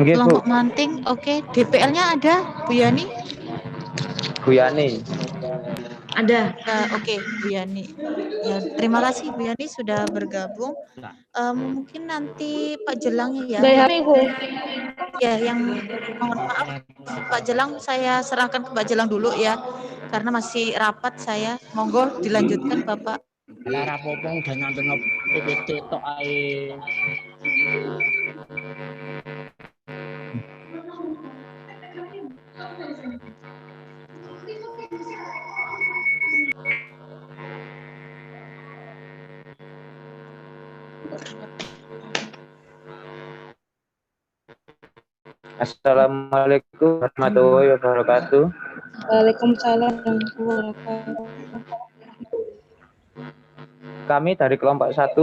Nggih, Bu. Kelompok Manting, oke. DPL-nya ada, Bu Yani? Bu Yani. Ada. Oke, Bu Yani. Ya, terima kasih Bu Yani sudah bergabung. Mungkin nanti Pak Jelangnya ya. Ya, yang mohon maaf Pak Jelang, saya serahkan ke Pak Jelang dulu ya, karena masih rapat saya. Monggo dilanjutkan Bapak. Lah rapopo udah nonton PPT tok ae. Assalamualaikum warahmatullahi wabarakatuh. Waalaikumsalam warahmatullahi wabarakatuh. Kami dari kelompok 1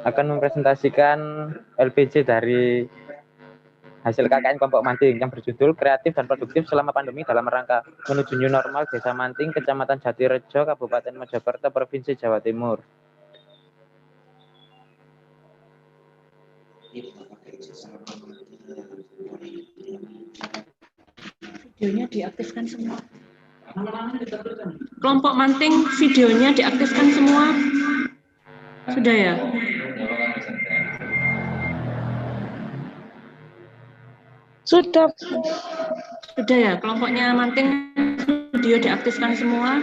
akan mempresentasikan LPJ dari hasil KKN kelompok Manting yang berjudul Kreatif dan Produktif Selama Pandemi dalam Rangka Menuju New Normal Desa Manting, Kecamatan Jatirejo, Kabupaten Mojokerto, Provinsi Jawa Timur. Videonya diaktifkan semua. Kelompok Manting videonya diaktifkan semua. Sudah ya? Sudah. Sudah ya, kelompoknya Manting video diaktifkan semua.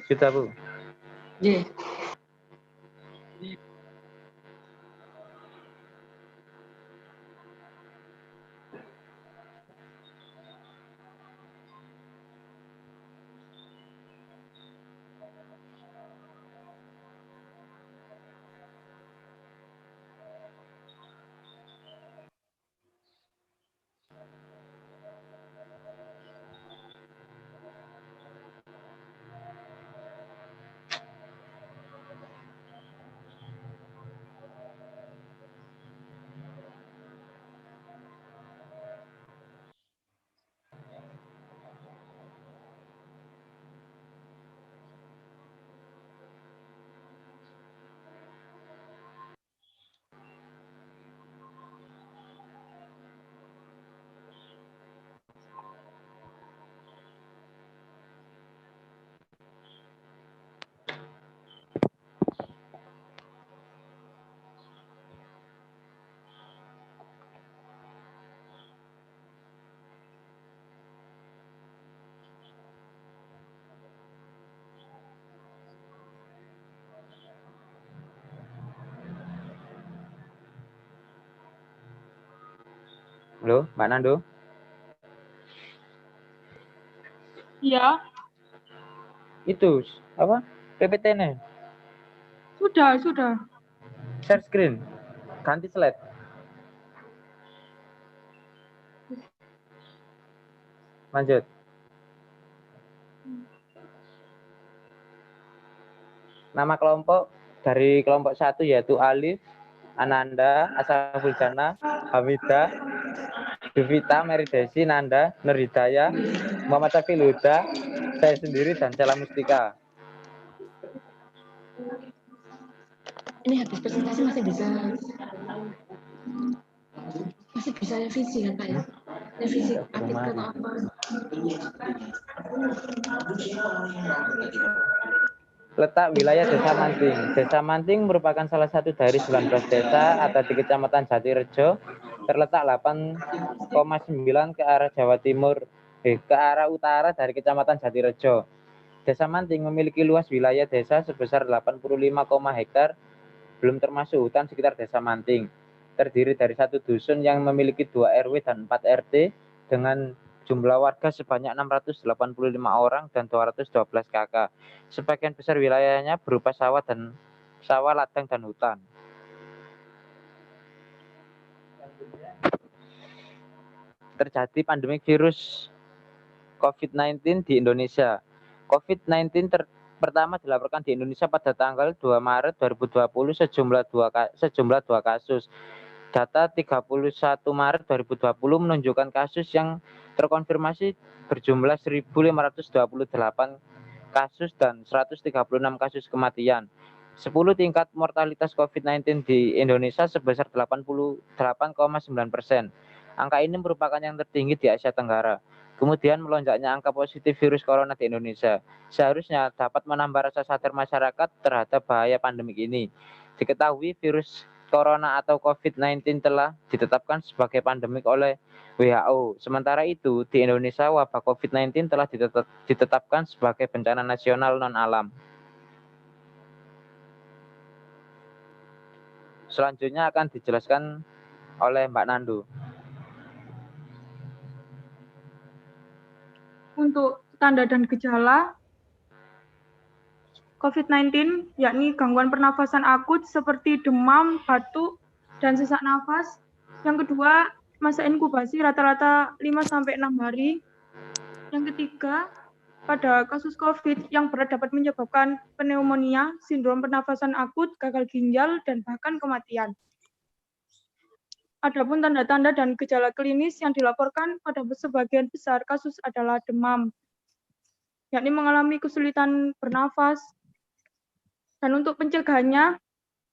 Sudah, Bu. Ye. Halo, Mbak Nando. Iya, Itu apa? PPT-nya. sudah. Share screen. Ganti slide. Lanjut. Nama kelompok dari kelompok 1 yaitu Alif, Ananda, Asaful Jannah, Hamidah, Devita, Meridesi, Nanda, Nurhidayah, Muhammad Syafil Huda, saya sendiri, dan Cela Mustika. Ini habis presentasi masih bisa revisi kan Pak ya? Revisi artikel atau apa? Letak wilayah Desa Manting. Desa Manting merupakan salah satu dari 19 desa atau di Kecamatan Jatirejo, terletak 8,9 ke arah Jawa Timur, ke arah utara dari Kecamatan Jatirejo. Desa Manting memiliki luas wilayah desa sebesar 85, hektar, belum termasuk hutan sekitar Desa Manting. Terdiri dari 1 dusun yang memiliki 2 RW dan 4 RT dengan jumlah warga sebanyak 685 orang dan 212 KK. Sebagian besar wilayahnya berupa sawah, ladang, dan hutan. Terjadi pandemi virus COVID-19 di Indonesia. COVID-19 pertama dilaporkan di Indonesia pada tanggal 2 Maret 2020 sejumlah 2 kasus. Data 31 Maret 2020 menunjukkan kasus yang terkonfirmasi berjumlah 1.528 kasus dan 136 kasus kematian. 10 tingkat mortalitas COVID-19 di Indonesia sebesar 88,9%. Angka ini merupakan yang tertinggi di Asia Tenggara. Kemudian melonjaknya angka positif virus corona di Indonesia seharusnya dapat menambah rasa sadar masyarakat terhadap bahaya pandemik ini. Diketahui virus corona atau COVID-19 telah ditetapkan sebagai pandemik oleh WHO. Sementara itu, di Indonesia wabah COVID-19 telah ditetapkan sebagai bencana nasional non-alam. Selanjutnya akan dijelaskan oleh Mbak Nandu. Untuk tanda dan gejala COVID-19, yakni gangguan pernafasan akut seperti demam, batuk, dan sesak nafas. Yang kedua, masa inkubasi rata-rata 5-6 hari. Yang ketiga, pada kasus COVID yang berat dapat menyebabkan pneumonia, sindrom pernafasan akut, gagal ginjal, dan bahkan kematian. Adapun tanda-tanda dan gejala klinis yang dilaporkan pada sebagian besar kasus adalah demam, yakni mengalami kesulitan bernafas. Dan untuk pencegahannya,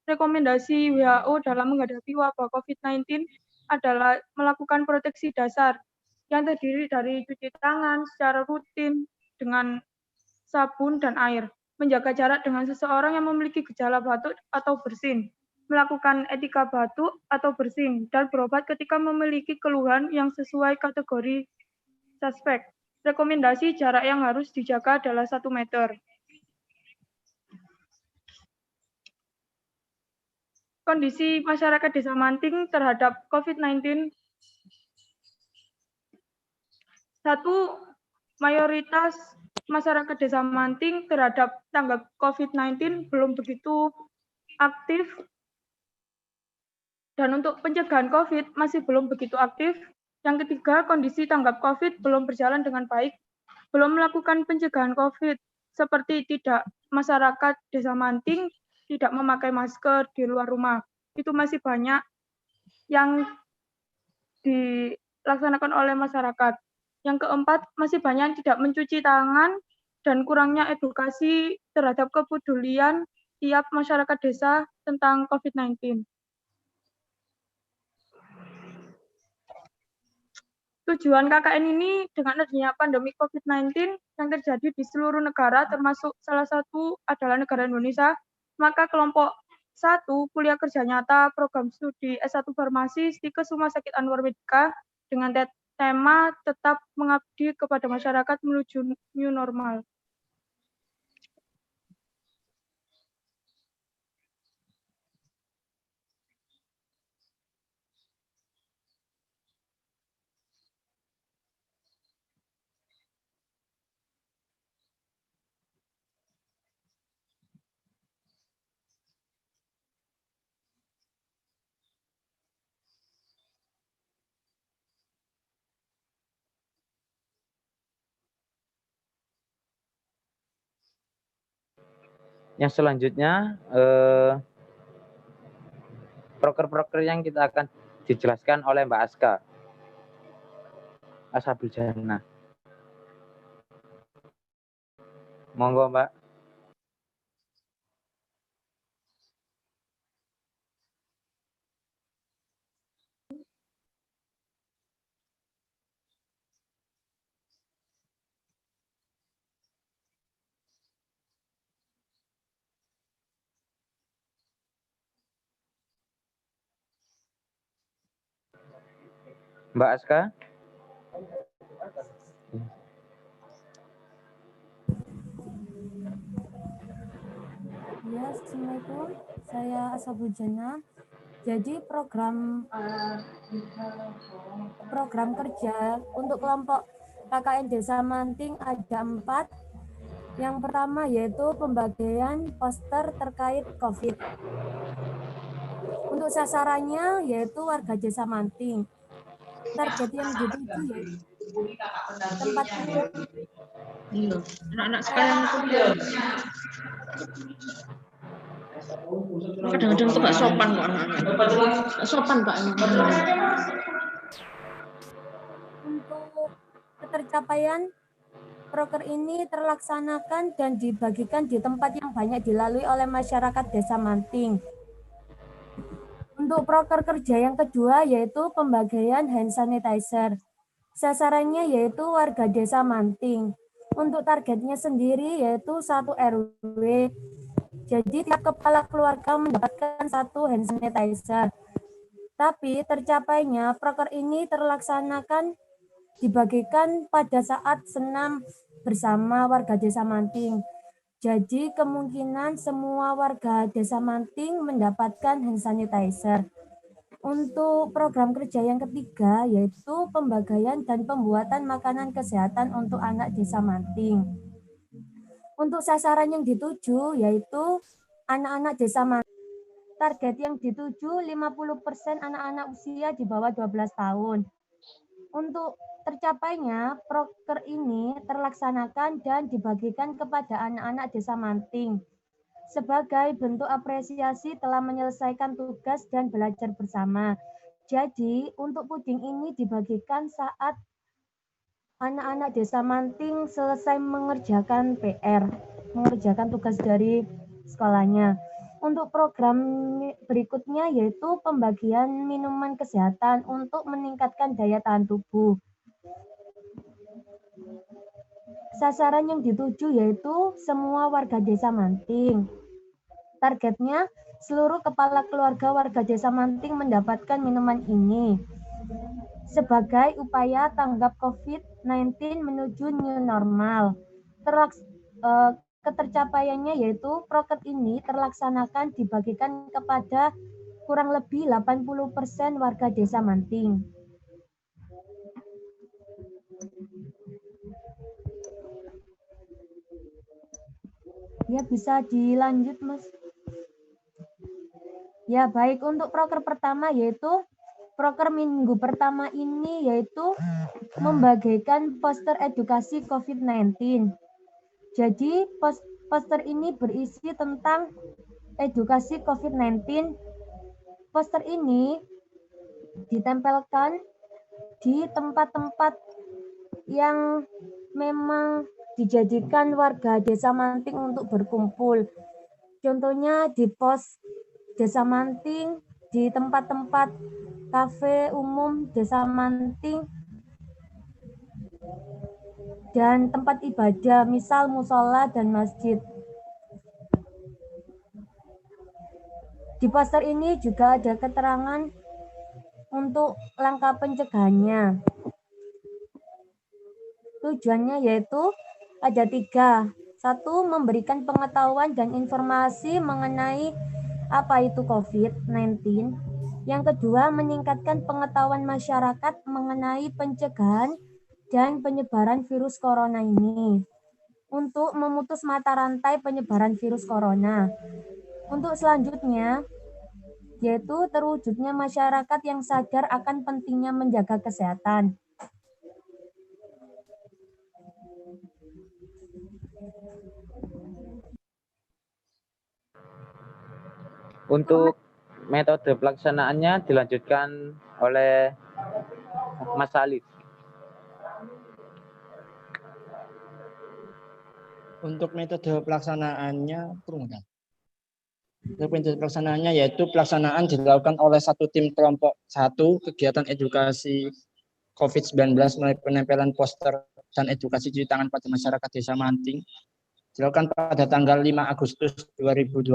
rekomendasi WHO dalam menghadapi wabah COVID-19 adalah melakukan proteksi dasar yang terdiri dari cuci tangan secara rutin dengan sabun dan air, menjaga jarak dengan seseorang yang memiliki gejala batuk atau bersin, melakukan etika batuk atau bersin, dan berobat ketika memiliki keluhan yang sesuai kategori suspek. Rekomendasi jarak yang harus dijaga adalah 1 meter. Kondisi masyarakat Desa Manting terhadap COVID-19. 1. Mayoritas masyarakat Desa Manting terhadap tanggap COVID-19 belum begitu aktif. Dan untuk pencegahan COVID masih belum begitu aktif. Yang ketiga, kondisi tanggap COVID belum berjalan dengan baik. Belum melakukan pencegahan COVID, seperti tidak masyarakat Desa Manting tidak memakai masker di luar rumah. Itu masih banyak yang dilaksanakan oleh masyarakat. Yang keempat, masih banyak yang tidak mencuci tangan dan kurangnya edukasi terhadap kepedulian tiap masyarakat desa tentang COVID-19. Tujuan KKN ini dengan adanya pandemi COVID-19 yang terjadi di seluruh negara, termasuk salah satu adalah negara Indonesia, maka kelompok 1, kuliah kerja nyata program studi S1 Farmasi Stikes Rumah Sakit Anwar Medika dengan tema tetap mengabdi kepada masyarakat menuju new normal. Yang selanjutnya, proker-proker yang kita akan dijelaskan oleh Mbak Aska. Ashabul Jannah. Monggo, Mbak. Mbak Aska. Ya, Assalamualaikum. Saya Ashabul Jannah. Jadi program kerja untuk kelompok KKN Desa Manting ada 4. Yang pertama yaitu pembagian poster terkait COVID. Untuk sasarannya yaitu warga Desa Manting. Target yang dituju yaitu tempat anak-anak sekalian kadang-kadang itu nggak sopan kok anak-anak. Nggak sopan Pak. Untuk ketercapaian proker ini terlaksanakan dan dibagikan di tempat yang banyak dilalui oleh masyarakat Desa Manting. Untuk proker kerja yang kedua yaitu pembagian hand sanitizer. Sasarannya yaitu warga Desa Manting. Untuk targetnya sendiri yaitu 1 RW. Jadi tiap kepala keluarga mendapatkan 1 hand sanitizer. Tapi tercapainya proker ini terlaksanakan dibagikan pada saat senam bersama warga Desa Manting. Jadi kemungkinan semua warga Desa Manting mendapatkan hand sanitizer. Untuk program kerja yang ketiga yaitu pembagaian dan pembuatan makanan kesehatan untuk anak Desa Manting. Untuk sasaran yang dituju yaitu anak-anak Desa Manting. Target yang dituju 50% anak-anak usia di bawah 12 tahun. Untuk tercapainya, proker ini terlaksanakan dan dibagikan kepada anak-anak Desa Manting sebagai bentuk apresiasi telah menyelesaikan tugas dan belajar bersama. Jadi, untuk puding ini dibagikan saat anak-anak Desa Manting selesai mengerjakan PR, mengerjakan tugas dari sekolahnya. Untuk program berikutnya yaitu pembagian minuman kesehatan untuk meningkatkan daya tahan tubuh. Sasaran yang dituju yaitu semua warga Desa Manting. Targetnya seluruh kepala keluarga warga Desa Manting mendapatkan minuman ini sebagai upaya tanggap COVID-19 menuju new normal. Ketercapaiannya yaitu proker ini terlaksanakan dibagikan kepada kurang lebih 80% warga Desa Manting. Ya, bisa dilanjut, Mas. Ya, baik. Untuk proker pertama yaitu proker minggu pertama ini yaitu membagikan poster edukasi COVID-19. Jadi poster ini berisi tentang edukasi COVID-19. Poster ini ditempelkan di tempat-tempat yang memang dijadikan warga Desa Manting untuk berkumpul. Contohnya di pos Desa Manting, di tempat-tempat kafe umum Desa Manting, dan tempat ibadah, misal musola dan masjid. Di poster ini juga ada keterangan untuk langkah pencegahannya. Tujuannya yaitu ada 3. 1, memberikan pengetahuan dan informasi mengenai apa itu COVID-19. Yang kedua, meningkatkan pengetahuan masyarakat mengenai pencegahan dan penyebaran virus corona ini untuk memutus mata rantai penyebaran virus corona. Untuk selanjutnya, yaitu terwujudnya masyarakat yang sadar akan pentingnya menjaga kesehatan. Untuk metode pelaksanaannya dilanjutkan oleh Mas Alif. Untuk metode pelaksanaannya, yaitu pelaksanaan dilakukan oleh satu tim kelompok 1 kegiatan edukasi COVID-19 melalui penempelan poster dan edukasi cuci tangan pada masyarakat Desa Manting dilakukan pada tanggal 5 Agustus 2020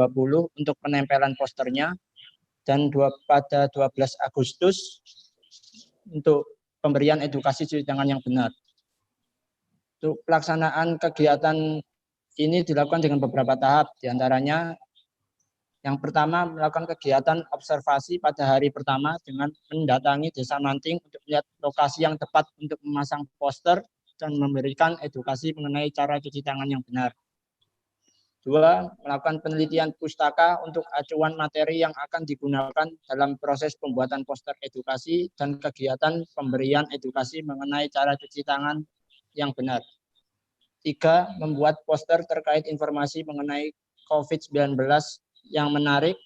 untuk penempelan posternya dan pada 12 Agustus untuk pemberian edukasi cuci tangan yang benar. Untuk pelaksanaan kegiatan ini dilakukan dengan beberapa tahap, diantaranya yang pertama melakukan kegiatan observasi pada hari pertama dengan mendatangi Desa Manting untuk melihat lokasi yang tepat untuk memasang poster dan memberikan edukasi mengenai cara cuci tangan yang benar. 2, melakukan penelitian pustaka untuk acuan materi yang akan digunakan dalam proses pembuatan poster edukasi dan kegiatan pemberian edukasi mengenai cara cuci tangan yang benar. 3, membuat poster terkait informasi mengenai COVID-19 yang menarik,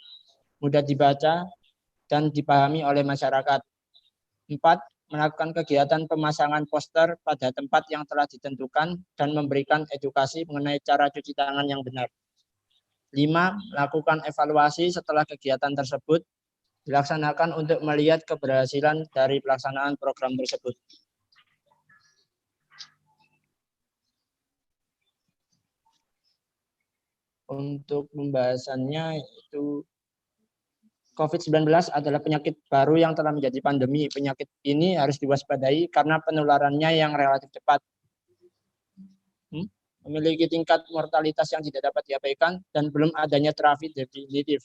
mudah dibaca, dan dipahami oleh masyarakat. 4, melakukan kegiatan pemasangan poster pada tempat yang telah ditentukan dan memberikan edukasi mengenai cara cuci tangan yang benar. 5. Lakukan evaluasi setelah kegiatan tersebut dilaksanakan untuk melihat keberhasilan dari pelaksanaan program tersebut. Untuk pembahasannya itu COVID-19 adalah penyakit baru yang telah menjadi pandemi. Penyakit ini harus diwaspadai karena penularannya yang relatif cepat. Memiliki tingkat mortalitas yang tidak dapat diabaikan dan belum adanya terapi definitif.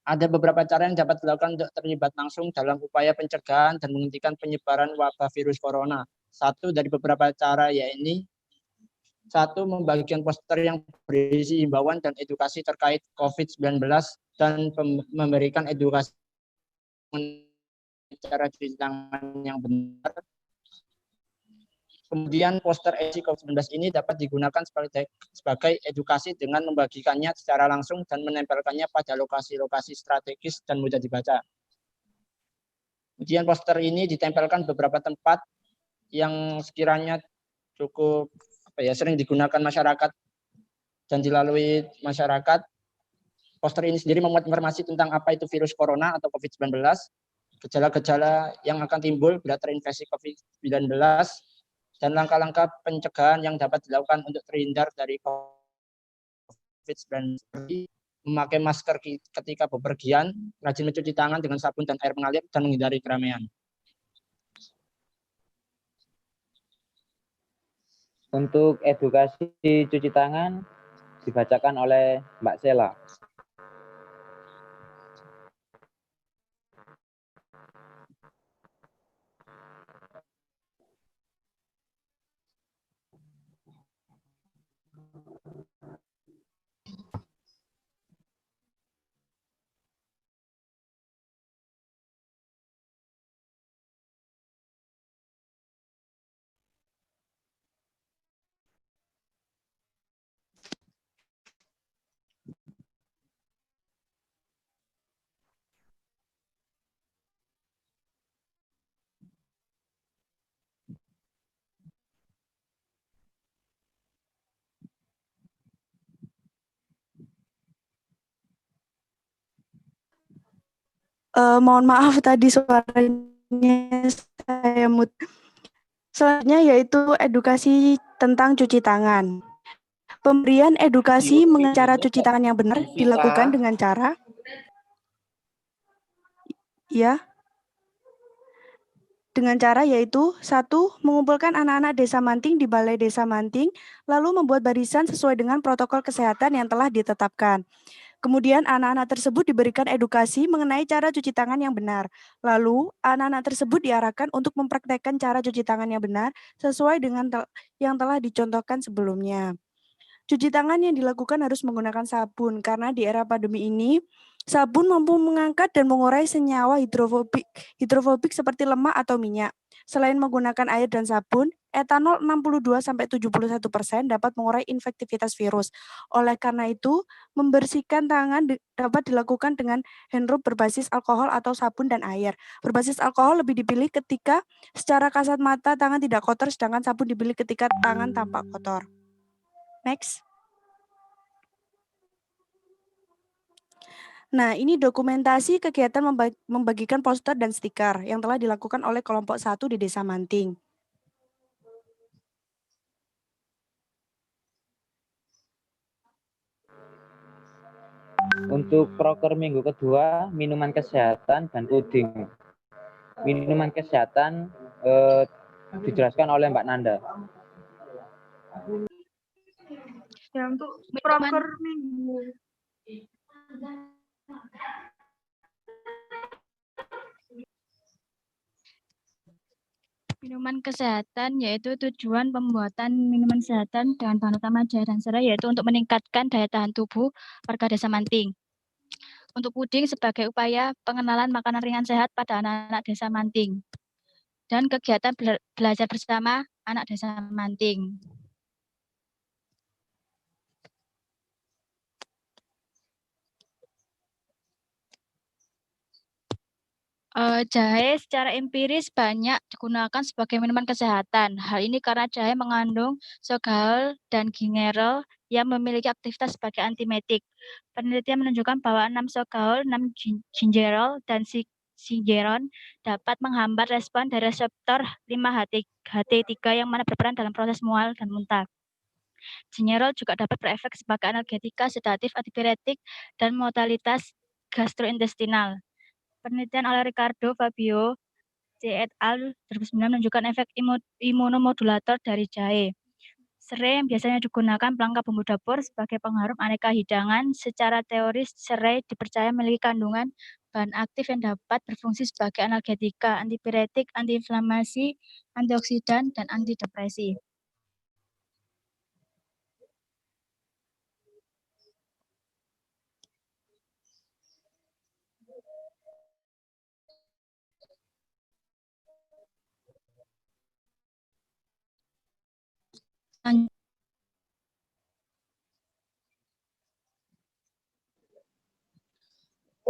Ada beberapa cara yang dapat dilakukan untuk terlibat langsung dalam upaya pencegahan dan menghentikan penyebaran wabah virus corona. Satu dari beberapa cara yaitu 1. Membagikan poster yang berisi himbauan dan edukasi terkait COVID-19 dan memberikan edukasi cara cuci tangan yang benar. Kemudian poster edukasi COVID-19 ini dapat digunakan sebagai edukasi dengan membagikannya secara langsung dan menempelkannya pada lokasi-lokasi strategis dan mudah dibaca. Kemudian poster ini ditempelkan beberapa tempat yang sekiranya cukup sering digunakan masyarakat dan dilalui masyarakat. Poster ini sendiri memuat informasi tentang apa itu virus corona atau COVID-19, gejala-gejala yang akan timbul bila terinfeksi COVID-19, dan langkah-langkah pencegahan yang dapat dilakukan untuk terhindar dari COVID-19, seperti memakai masker ketika bepergian, rajin mencuci tangan dengan sabun dan air mengalir, dan menghindari keramaian. Untuk edukasi cuci tangan dibacakan oleh Mbak Sela. Mohon maaf tadi suaranya saya mute. Selanjutnya yaitu edukasi tentang cuci tangan. Pemberian edukasi mengenai cara cuci tangan yang benar dilakukan dengan cara yaitu 1. Mengumpulkan anak-anak desa Manting di Balai Desa Manting, lalu membuat barisan sesuai dengan protokol kesehatan yang telah ditetapkan. Kemudian anak-anak tersebut diberikan edukasi mengenai cara cuci tangan yang benar. Lalu anak-anak tersebut diarahkan untuk mempraktekkan cara cuci tangan yang benar sesuai dengan yang telah dicontohkan sebelumnya. Cuci tangan yang dilakukan harus menggunakan sabun karena di era pandemi ini sabun mampu mengangkat dan mengurai senyawa hidrofobik seperti lemak atau minyak. Selain menggunakan air dan sabun, etanol 62-71% dapat mengurai infektivitas virus. Oleh karena itu, membersihkan tangan dapat dilakukan dengan hand rub berbasis alkohol atau sabun dan air. Berbasis alkohol lebih dipilih ketika secara kasat mata tangan tidak kotor, sedangkan sabun dipilih ketika tangan tampak kotor. Next. Nah, ini dokumentasi kegiatan membagikan poster dan stiker yang telah dilakukan oleh kelompok 1 di Desa Manting. Untuk proker minggu kedua, minuman kesehatan dan puding. Minuman kesehatan dijelaskan oleh Mbak Nanda. Ya, untuk proker minggu. Minuman kesehatan yaitu tujuan pembuatan minuman kesehatan dengan bahan utama jahe dan serai yaitu untuk meningkatkan daya tahan tubuh warga Desa Manting. Untuk puding sebagai upaya pengenalan makanan ringan sehat pada anak-anak Desa Manting. Dan kegiatan belajar bersama anak Desa Manting. Jahe secara empiris banyak digunakan sebagai minuman kesehatan. Hal ini karena jahe mengandung sogal dan gingerol yang memiliki aktivitas sebagai antimetik. Penelitian menunjukkan bahwa 6 sogal, 6 gingerol, dan singeron dapat menghambat respon dari reseptor 5-HT3 yang mana berperan dalam proses mual dan muntah. Gingerol juga dapat berefek sebagai analgetika, sedatif, antipiretik, dan modalitas gastrointestinal. Penelitian oleh Ricardo Fabio C. et al. 2009 menunjukkan efek imunomodulator dari jahe. Serai yang biasanya digunakan pelengkap bumbu dapur sebagai pengharum aneka hidangan. Secara teoris, serai dipercaya memiliki kandungan bahan aktif yang dapat berfungsi sebagai analgetika, antipiretik, antiinflamasi, antioksidan, dan antidepresi.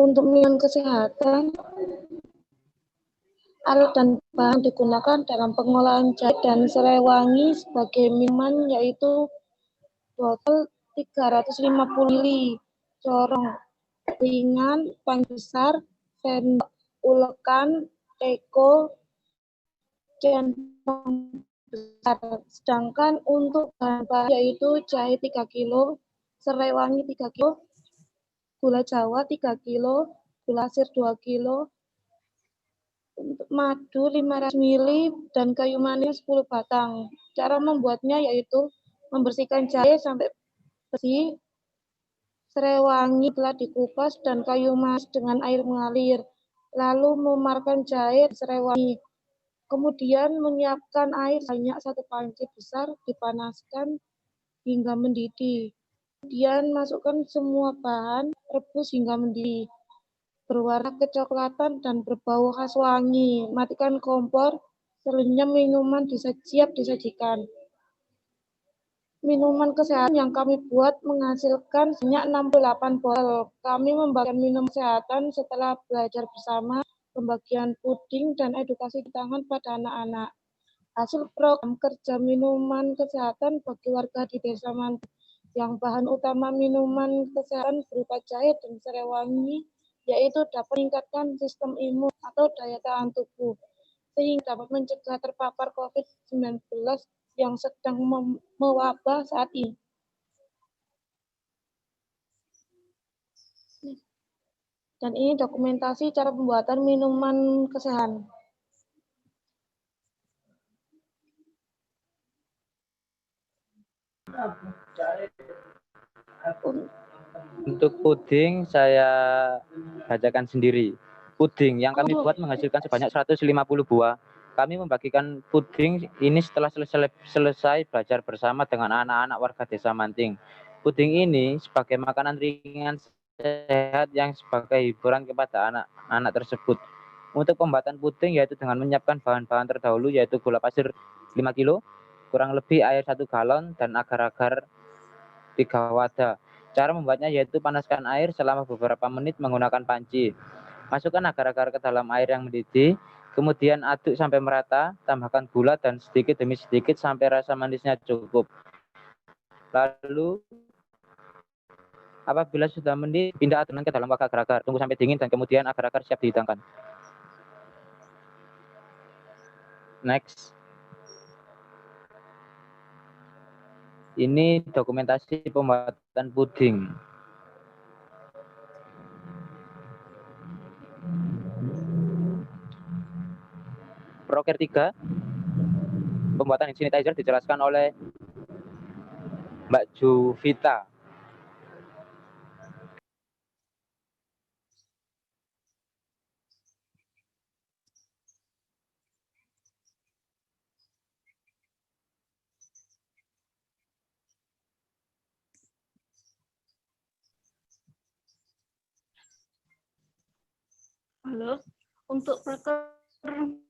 Untuk minuman kesehatan, alat dan bahan digunakan dalam pengolahan jahe dan serai wangi sebagai minuman yaitu botol 350 ml, corong ringan, pan besar, sendok, ulekan, teko, centong besar. Sedangkan untuk bahan-bahan yaitu jahe 3 kg, serai wangi 3 kg, gula jawa 3 kg, gula pasir 2 kg, untuk madu 500 ml, dan kayu manis 10 batang. Cara membuatnya yaitu membersihkan jahe sampai bersih, serai wangi telah dikupas, dan kayu manis dengan air mengalir. Lalu memamerkan jahe dan serai wangi. Kemudian menyiapkan air banyak 1 panci besar, dipanaskan hingga mendidih. Kemudian masukkan semua bahan, rebus hingga mendidih, berwarna kecoklatan dan berbau khas wangi. Matikan kompor, selanjutnya minuman siap disajikan. Minuman kesehatan yang kami buat menghasilkan sebanyak 68 botol. Kami membagikan minum kesehatan setelah belajar bersama, pembagian puding, dan edukasi di tangan pada anak-anak. Hasil program kerja minuman kesehatan bagi warga di Desa Manting, yang bahan utama minuman kesehatan berupa jahe dan serai wangi, yaitu dapat meningkatkan sistem imun atau daya tahan tubuh, sehingga dapat mencegah terpapar COVID-19 yang sedang mewabah saat ini. Dan ini dokumentasi cara pembuatan minuman kesehatan. Untuk puding saya bacakan sendiri. Puding yang kami buat menghasilkan sebanyak 150 buah. Kami membagikan puding ini setelah selesai belajar bersama dengan anak-anak warga Desa Manting. Puding ini sebagai makanan ringan sehat yang sebagai hiburan kepada anak-anak tersebut. Untuk pembuatan puding yaitu dengan menyiapkan bahan-bahan terdahulu yaitu gula pasir 5 kg, kurang lebih air 1 galon, dan agar-agar 3 wadah. Cara membuatnya yaitu panaskan air selama beberapa menit menggunakan panci. Masukkan agar-agar ke dalam air yang mendidih, kemudian aduk sampai merata, tambahkan gula dan sedikit demi sedikit sampai rasa manisnya cukup. Lalu apabila sudah mendidih, pindah adonan ke dalam wok agar-agar. Tunggu sampai dingin dan kemudian agar-agar siap dihidangkan. Next. Ini dokumentasi pembuatan puding. Proker 3, pembuatan hand sanitizer dijelaskan oleh Mbak Juvita. Halo, untuk proker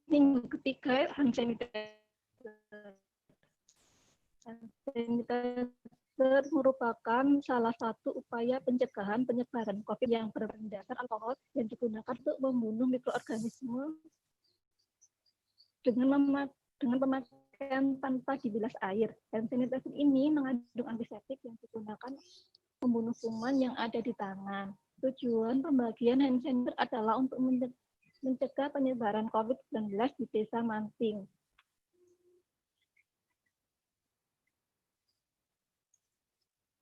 minggu ketiga hand sanitizer sanitizer merupakan salah satu upaya pencegahan penyebaran COVID yang berdasar alkohol yang digunakan untuk membunuh mikroorganisme dengan pemakaian tanpa dibilas air. Hand sanitizer ini mengandung antiseptik yang digunakan membunuh kuman yang ada di tangan. Tujuan pembagian hand sanitizer adalah untuk mencegah penyebaran COVID-19 di Desa Manting.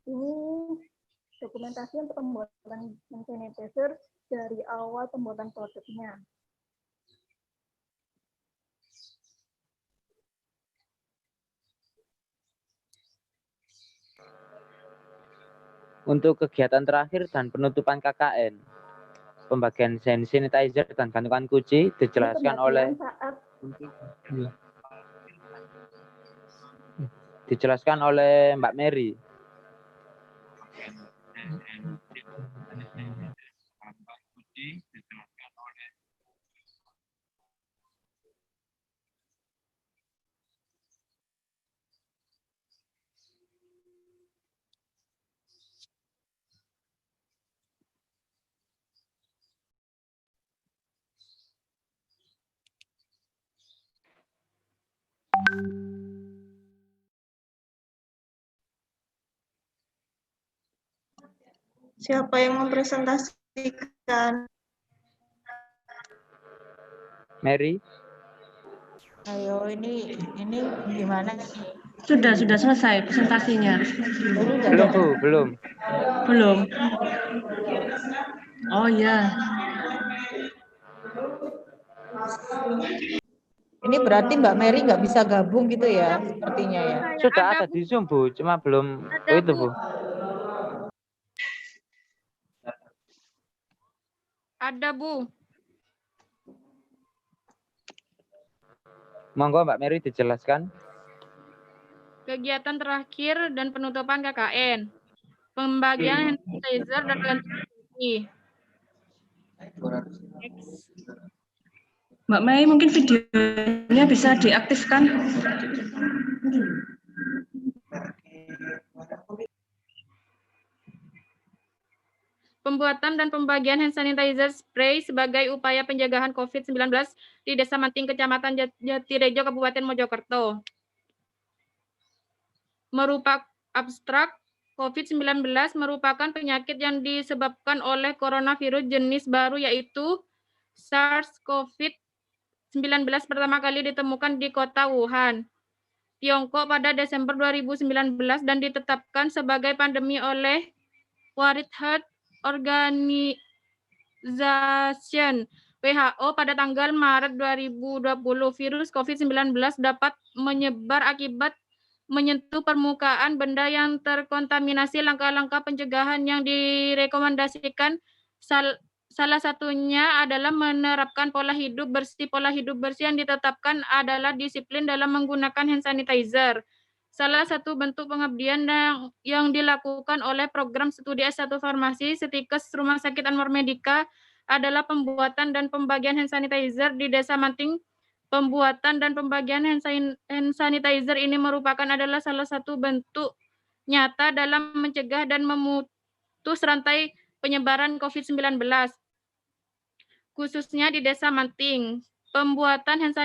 Ini dokumentasi untuk pembuatan hand sanitizer dari awal pembuatan produknya. Untuk kegiatan terakhir dan penutupan KKN, pembagian hand sanitizer dan gantungan kunci dijelaskan oleh Mbak Mary. Siapa yang mempresentasikan? Mary? Ayo, ini gimana? Sudah selesai presentasinya. Belum, Bu, belum. Belum. Oh ya. Ini berarti Mbak Mary nggak bisa gabung gitu ya, sepertinya ya. Sudah ada di Zoom, Bu, cuma belum itu, Bu. Ada, Bu. Monggo Mbak Mary dijelaskan. Kegiatan terakhir dan penutupan KKN. Pembagian hand sanitizer dan gantungan kunci. Mbak Mei, mungkin videonya bisa diaktifkan. Pembuatan dan pembagian hand sanitizer spray sebagai upaya pencegahan COVID-19 di Desa Manting, Kecamatan Jatirejo, Kabupaten Mojokerto. Merupakan abstrak, COVID-19 merupakan penyakit yang disebabkan oleh coronavirus jenis baru yaitu SARS-CoV-19 pertama kali ditemukan di kota Wuhan, Tiongkok pada Desember 2019 dan ditetapkan sebagai pandemi oleh World Health Organization WHO pada tanggal Maret 2020. Virus COVID-19 dapat menyebar akibat menyentuh permukaan benda yang terkontaminasi. Langkah-langkah pencegahan yang direkomendasikan salah satunya adalah menerapkan pola hidup bersih. Pola hidup bersih yang ditetapkan adalah disiplin dalam menggunakan hand sanitizer. Salah satu bentuk pengabdian yang dilakukan oleh program studi S1 Farmasi Setikes Rumah Sakit Anwar Medika adalah pembuatan dan pembagian hand sanitizer di Desa Manting. Pembuatan dan pembagian hand sanitizer ini adalah salah satu bentuk nyata dalam mencegah dan memutus rantai penyebaran COVID-19, khususnya di Desa Manting. Pembuatan hand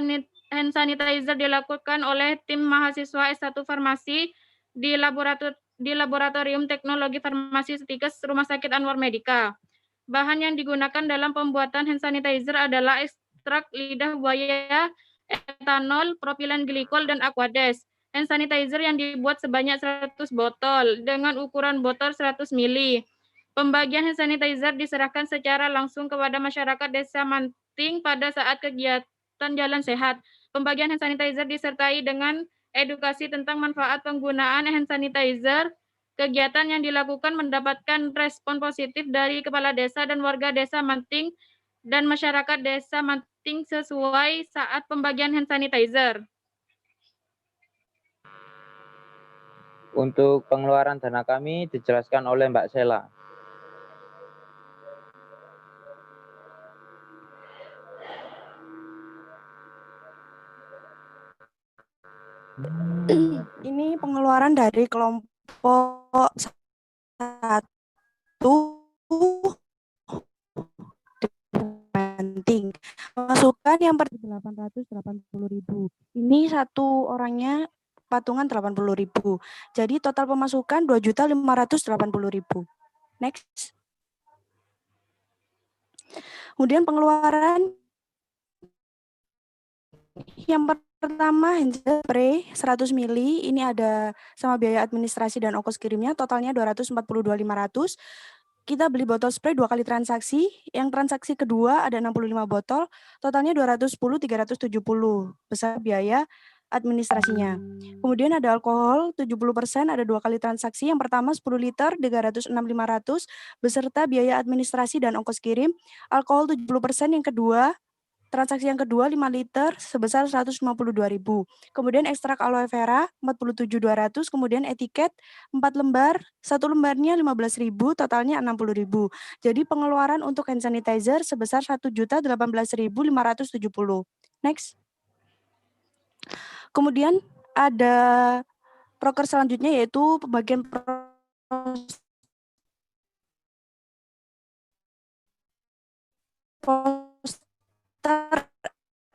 sanitizer dilakukan oleh tim mahasiswa S1 Farmasi di Laboratorium Teknologi Farmasi Setikes Rumah Sakit Anwar Medika. Bahan yang digunakan dalam pembuatan hand sanitizer adalah ekstrak lidah buaya, etanol, propilen glikol, dan aquades. Hand sanitizer yang dibuat sebanyak 100 botol dengan ukuran botol 100 ml. Pembagian hand sanitizer diserahkan secara langsung kepada masyarakat Desa Manting pada saat kegiatan Jalan Sehat. Pembagian hand sanitizer disertai dengan edukasi tentang manfaat penggunaan hand sanitizer. Kegiatan yang dilakukan mendapatkan respon positif dari Kepala Desa dan warga Desa Manting dan masyarakat Desa Manting sesuai saat pembagian hand sanitizer. Untuk pengeluaran dana kami dijelaskan oleh Mbak Sela. Ini pengeluaran dari kelompok 1 Banting. Pemasukan yang 880.000. Ini satu orangnya patungan 80.000. Jadi total pemasukan 2.580.000. Next. Kemudian pengeluaran yang pertama hand spray 100 ml, ini ada sama biaya administrasi dan ongkos kirimnya, totalnya 242.500. Kita beli botol spray 2 kali transaksi, yang transaksi kedua ada 65 botol, totalnya 210.370 besar biaya administrasinya. Kemudian ada alkohol 70%, ada 2 kali transaksi, yang pertama 10 liter 306.500 beserta biaya administrasi dan ongkos kirim. Alkohol 70%, yang kedua transaksi yang kedua 5 liter sebesar 152.000. Kemudian ekstrak aloe vera 47.200, kemudian etiket 4 lembar, 1 lembarnya 15.000, totalnya 60.000. Jadi pengeluaran untuk hand sanitizer sebesar 1.018.570. Next. Kemudian ada proker selanjutnya yaitu pembagian poster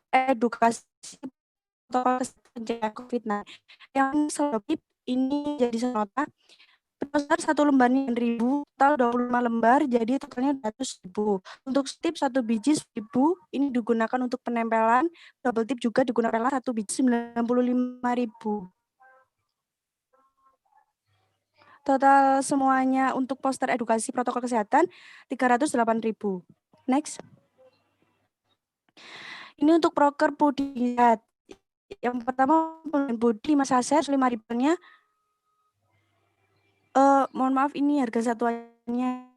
edukasi protokol kesehatan COVID-19 yang selebih ini jadi nota poster 1 lembarnya 1.000, total 25 lembar jadi totalnya 100.000. Untuk tip 1 biji 1.000 ini digunakan untuk penempelan, double tip juga digunakan 1 biji 95.000. Total semuanya untuk poster edukasi protokol kesehatan 308.000. Next. Ini untuk proker puding sehat. Yang pertama puding 5 saset 5.000-nya. Mohon maaf ini harga satuannya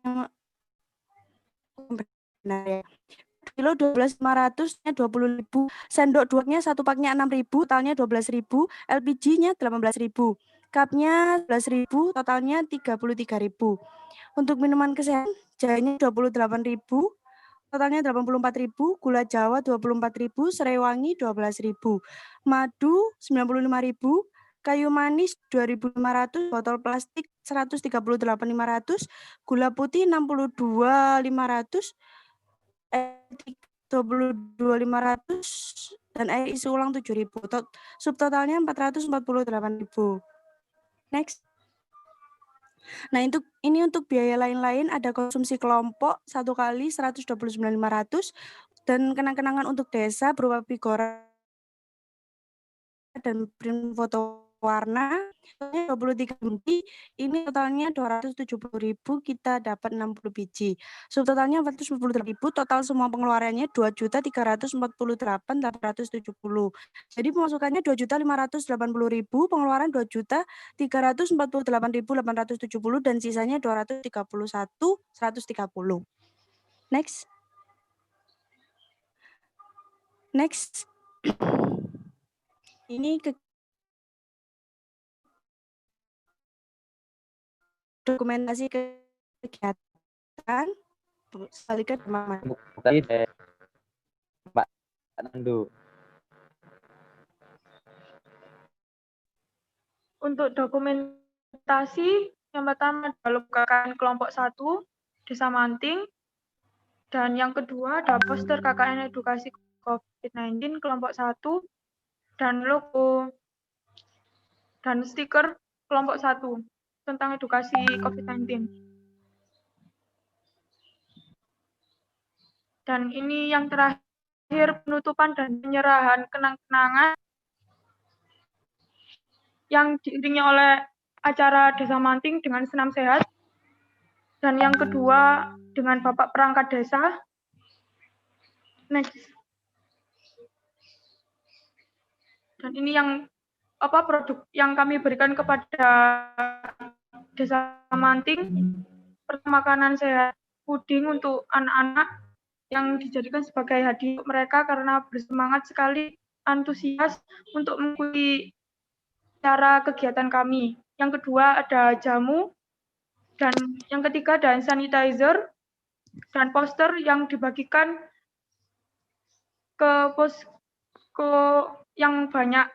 benar ya. Kilo 12.500-nya 20.000. Sendok duanya 1 paknya 6.000, totalnya 12.000. LPG-nya 18.000. Cupnya 11.000, totalnya 33.000. Untuk minuman kesehatan jahenya 28.000. Totalnya 84.000, gula Jawa 24.000, serai wangi 12.000, madu 95.000, kayu manis 2.500, botol plastik 138.500, gula putih 62.500, 22.500 dan air isi ulang 7.000. Subtotalnya 448.000. Next. Nah, ini untuk biaya lain-lain ada konsumsi kelompok 1 kali 129.500 dan kenang-kenangan untuk desa berupa pigora dan print foto warna 23 biji, ini totalnya 270.000, kita dapat 60 biji. Subtotalnya 448.000, total semua pengeluarannya 2.348.870. Jadi pemasukannya 2.580.000, pengeluaran 2.348.870 dan sisanya 231.130. Next. Next. Ini dokumentasi kegiatan sekaligus Pak Nandu. Untuk dokumentasi yang pertama adalah kelompok 1 Desa Manting, dan yang kedua ada poster KKN Edukasi COVID-19 kelompok 1 dan logo dan stiker kelompok 1 tentang edukasi COVID-19. Dan ini yang terakhir penutupan dan penyerahan kenang-kenangan yang diiringi oleh acara Desa Manting dengan senam sehat. Dan yang kedua dengan Bapak Perangkat Desa. Next. Dan ini yang produk yang kami berikan kepada Desa Manting. Pertama, makanan sehat puding untuk anak-anak yang dijadikan sebagai hadiah untuk mereka karena bersemangat sekali, antusias untuk mengikuti cara kegiatan kami. Yang kedua ada jamu, dan yang ketiga ada hand sanitizer dan poster yang dibagikan ke posko yang banyak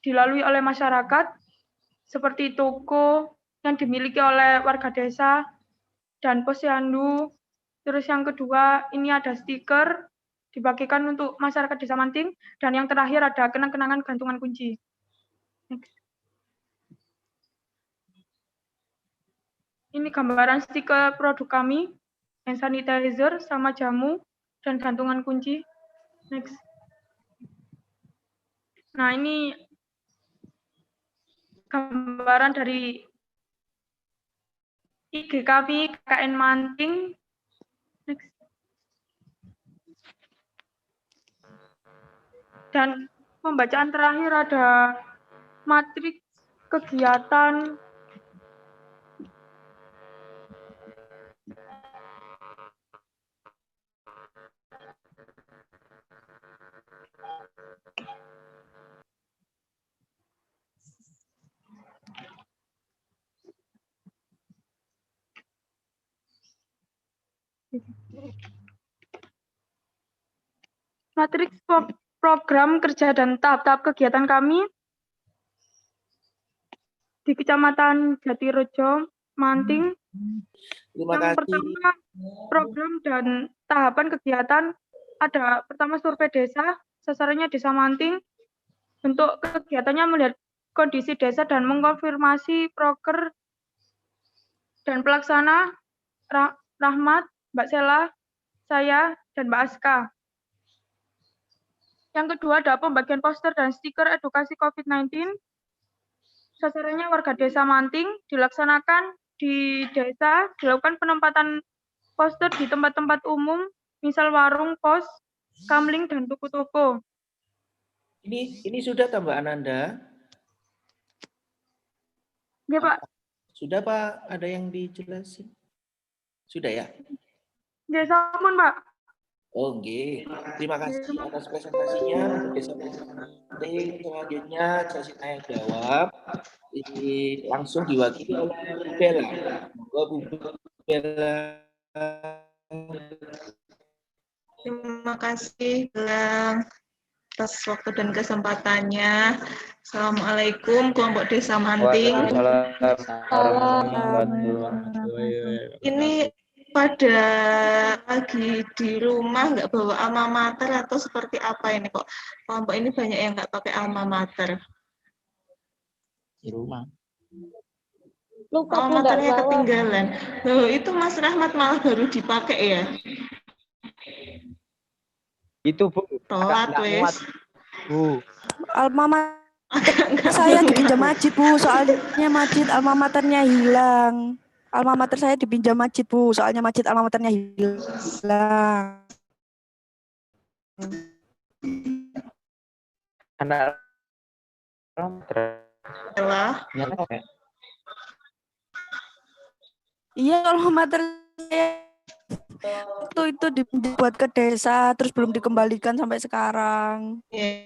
dilalui oleh masyarakat seperti toko, yang dimiliki oleh warga desa dan posyandu. Terus yang kedua, ini ada stiker dibagikan untuk masyarakat Desa Manting, dan yang terakhir ada kenang-kenangan gantungan kunci. Next. Ini gambaran stiker produk kami, hand sanitizer sama jamu dan gantungan kunci. Next. Nah, ini gambaran dari IG kami, KKN Manting. Next. Dan pembacaan terakhir ada matriks kegiatan matriks program kerja dan tahap-tahap kegiatan kami di Kecamatan Jatirejo, Manting. Terima Yang kasih. pertama, program dan tahapan kegiatan ada pertama survei desa, sasarannya Desa Manting. Bentuk kegiatannya melihat kondisi desa dan mengkonfirmasi proker dan pelaksana Rahmat, Mbak Sela, saya, dan Mbak Aska. Yang kedua ada pembagian poster dan stiker edukasi COVID-19. Sasarannya warga Desa Manting, dilaksanakan di desa, dilakukan penempatan poster di tempat-tempat umum, misal warung, pos, kamling, dan toko-toko. Ini sudah tambah Ananda? Ya, Pak. Sudah, Pak. Ada yang dijelasin? Sudah ya? Ya, sampun, Pak. Oh, nggih. Terima kasih atas presentasinya. Desa Manting. Selanjutnya sesi tanya jawab. Ini langsung diwakili oleh Bu Bella. Monggo Bu Bella. Terima kasih Gilang atas waktu dan kesempatannya. Assalamualaikum kelompok Desa Manting. Ini pada lagi di rumah nggak bawa alma mater atau seperti apa ini kok? Kelompok ini banyak yang nggak pakai alma mater. Di rumah. Lupa alma maternya ketinggalan. Loh, itu Mas Rahmat malah baru dipakai ya? Itu Bu. Telat wes. Bu. Alma mater saya dipinjam Majid Bu, soalnya Majid alma maternya hilang. Alma mater saya dipinjam Majid Bu, soalnya Majid alma maternya hilang. Anak Iya, alma mater saya itu dibuat ke desa terus belum dikembalikan sampai sekarang. Ya,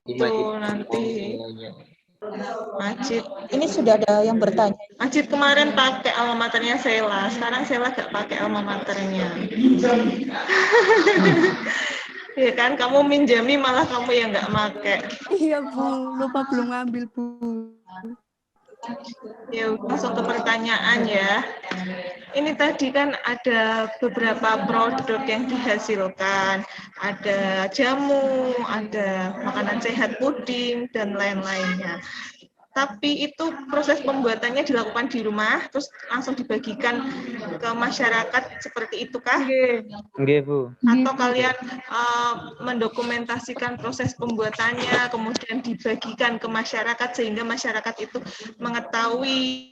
itu nanti Majid. Ini sudah ada yang bertanya. Majid kemarin pakai alma maternya Sela, sekarang Sela gak pakai alma maternya. Ya kan, kamu minjami malah kamu yang nggak pakai. Iya Bu, lupa belum ngambil Bu. Ya, langsung ke pertanyaan ya. Ini tadi kan ada beberapa produk yang dihasilkan. Ada jamu, ada makanan sehat, puding, dan lain-lainnya. Tapi itu proses pembuatannya dilakukan di rumah, terus langsung dibagikan ke masyarakat seperti itu kah? Nggih, Bu. Atau kalian mendokumentasikan proses pembuatannya, kemudian dibagikan ke masyarakat sehingga masyarakat itu mengetahui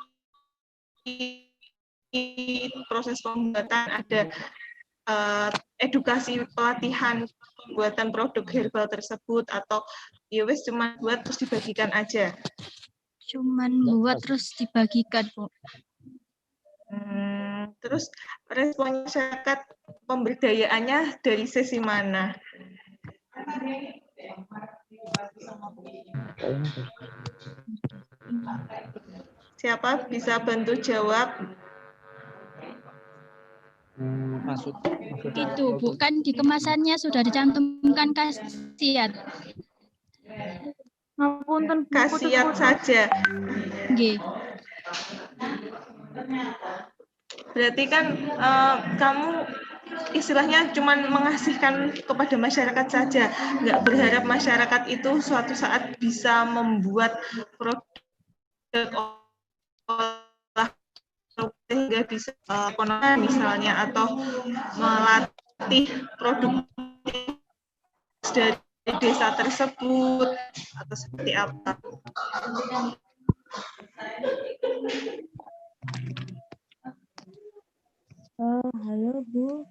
proses pembuatan, ada edukasi pelatihan pembuatan produk herbal tersebut, atau ya wes cuma buat terus dibagikan aja? Cuman buat terus dibagikan, Bu. Terus respon masyarakat pemberdayaannya dari sisi mana? Siapa bisa bantu jawab? Itu, Bu, kan di kemasannya sudah dicantumkan khasiat. Khasiat saja. Nggih. Berarti kan kamu istilahnya cuman mengasihkan kepada masyarakat saja, nggak berharap masyarakat itu suatu saat bisa membuat produk olah sehingga bisa ekonomi misalnya, atau melatih produk dari desa tersebut, atau seperti apa? Halo Bu.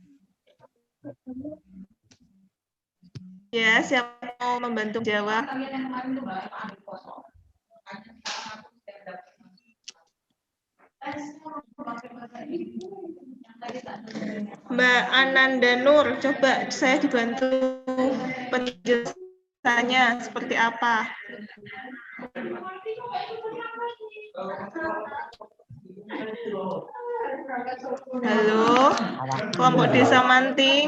Ya, siapa mau membantu jawab? Mbak Ananda Nur, coba saya dibantu penjelasannya seperti apa. Halo, kelompok Desa Manting,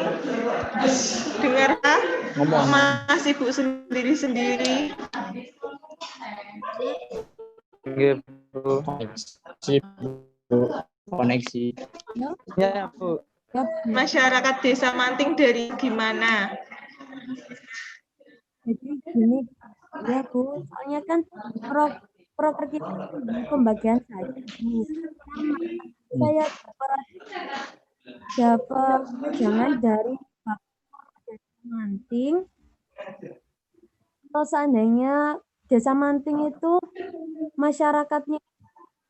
dengar kok masih Bu sendiri-sendiri? Koneksi. Ya, Bu. Masyarakat Desa Manting dari gimana? Jadi gini, ya Bu, soalnya kan proker kita pembagian saja. Saya dapat jangan dari Desa Manting. Kalau seandainya Desa Manting itu masyarakatnya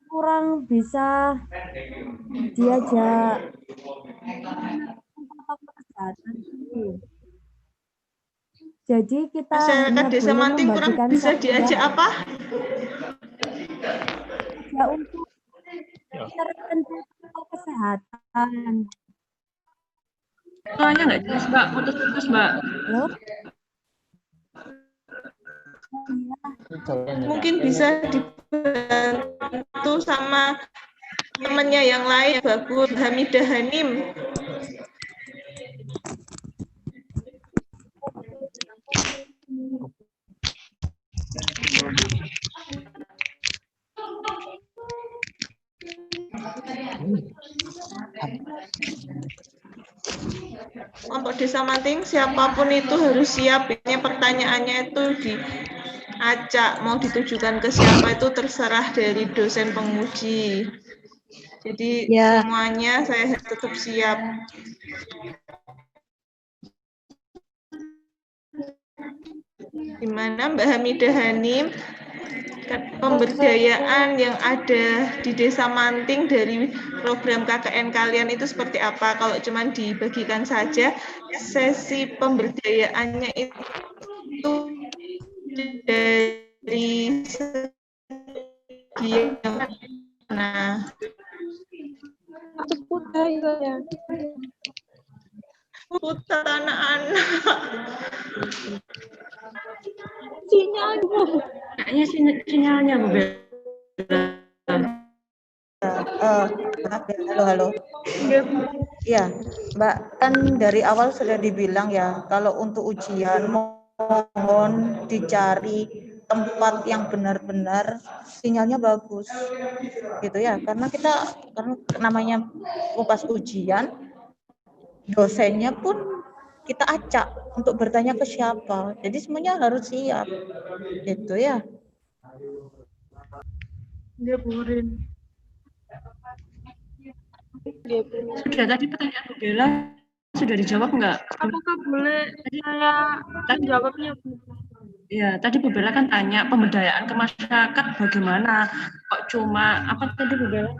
kurang bisa diajak kesehatan. Jadi kita masyarakat Desa Manting kurang bisa diajak apa? Ya untuk tertentu kesehatan. Soalnya nggak jelas Mbak, putus-putus Mbak. Halo? Mungkin bisa dibantu sama temannya yang lain, bagus, Hamidah Hanim. Kelompok Desa Manting, siapapun itu harus siap. Ini pertanyaannya itu diacak, mau ditujukan ke siapa itu terserah dari dosen penguji. Jadi semuanya saya tetap siap. Gimana Mbak Hamidah Hanim? Pemberdayaan yang ada di Desa Manting dari program KKN kalian itu seperti apa? Kalau cuma dibagikan saja, sesi pemberdayaannya itu dari segi mana? Putar anak-anak. Sinyalnya. Kayaknya sinyalnya Bu Halo. Ya, Mbak, kan dari awal sudah dibilang ya, kalau untuk ujian mohon dicari tempat yang benar-benar sinyalnya bagus, gitu ya. Karena namanya pas ujian, dosennya pun kita acak untuk bertanya ke siapa. Jadi semuanya harus siap, gitu ya. Dia burin. Sudah tadi pertanyaan Bu Bella sudah dijawab nggak? Apakah boleh saya menjawabnya, Bu? Ya, tadi Bu Bella kan tanya pemberdayaan ke masyarakat bagaimana? Kok cuma apa tadi Bu Bella?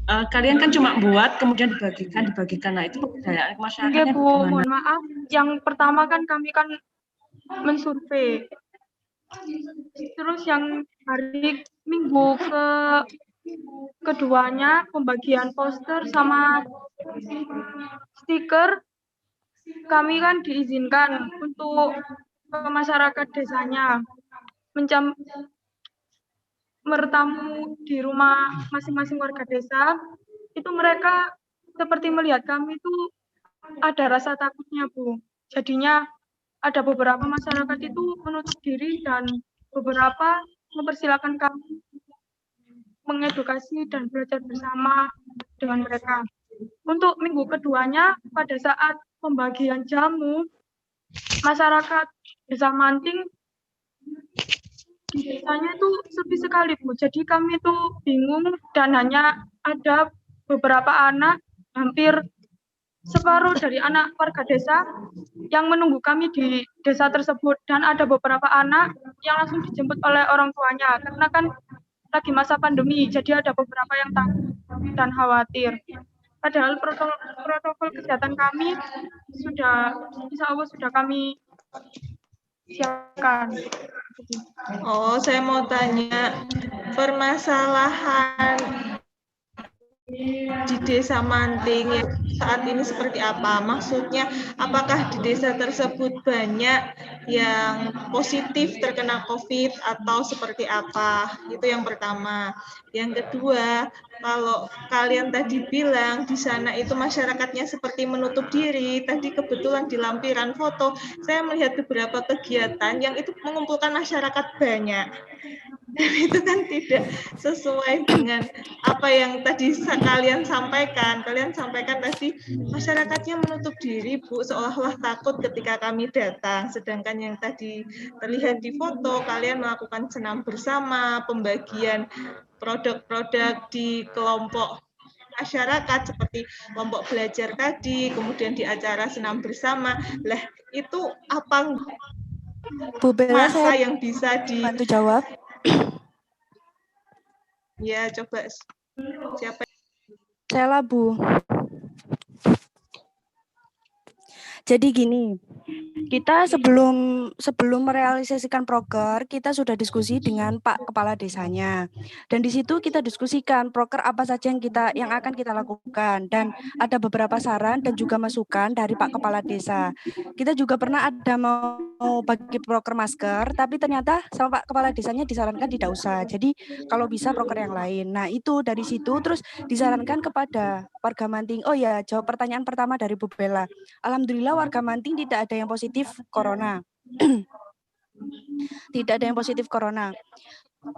Kalian kan cuma buat kemudian dibagikan. Nah itu pemberdayaan ke masyarakatnya Bu, bagaimana? mohon maaf. Yang pertama kan kami kan mensurvei. Terus yang hari Minggu keduanya pembagian poster sama stiker, kami kan diizinkan untuk ke masyarakat desanya bertamu di rumah masing-masing warga desa. Itu mereka seperti melihat kami itu ada rasa takutnya, Bu. Jadinya ada beberapa masyarakat itu menutup diri dan beberapa mempersilakan kami mengedukasi dan belajar bersama dengan mereka. Untuk minggu keduanya, pada saat pembagian jamu, masyarakat Desa Manting di desanya itu sepi sekali, Bu. Jadi kami itu bingung dan hanya ada beberapa anak, hampir separuh dari anak warga desa yang menunggu kami di desa tersebut, dan ada beberapa anak yang langsung dijemput oleh orang tuanya karena kan lagi masa pandemi, jadi ada beberapa yang takut dan khawatir. Padahal protokol kesehatan kami sudah, insya Allah sudah kami siapkan. Oh, saya mau tanya, permasalahan di Desa Manting yang saat ini seperti apa? Maksudnya, apakah di desa tersebut banyak yang positif terkena COVID atau seperti apa? Itu yang pertama. Yang kedua, kalau kalian tadi bilang di sana itu masyarakatnya seperti menutup diri, tadi kebetulan di lampiran foto, saya melihat beberapa kegiatan yang itu mengumpulkan masyarakat banyak. Dan itu kan tidak sesuai dengan apa yang tadi kalian sampaikan. Kalian sampaikan tadi masyarakatnya menutup diri, Bu, seolah-olah takut ketika kami datang. Sedangkan yang tadi terlihat di foto, kalian melakukan senam bersama, pembagian produk-produk di kelompok masyarakat seperti kelompok belajar tadi, kemudian di acara senam bersama. Lah, itu apa Bu Bella, masa saya yang bisa bantu jawab? Ya, coba siapa? Saya lah, Bu. Jadi gini, kita sebelum merealisasikan proker, kita sudah diskusi dengan Pak Kepala Desanya. Dan di situ kita diskusikan proker apa saja yang akan kita lakukan, dan ada beberapa saran dan juga masukan dari Pak Kepala Desa. Kita juga pernah ada mau bagi proker masker, tapi ternyata sama Pak Kepala Desanya disarankan tidak usah. Jadi kalau bisa proker yang lain. Nah, itu dari situ terus disarankan kepada warga Manting. Oh ya, jawab pertanyaan pertama dari Bu Bella. Alhamdulillah warga Manting tidak ada yang positif corona. Tidak ada yang positif corona.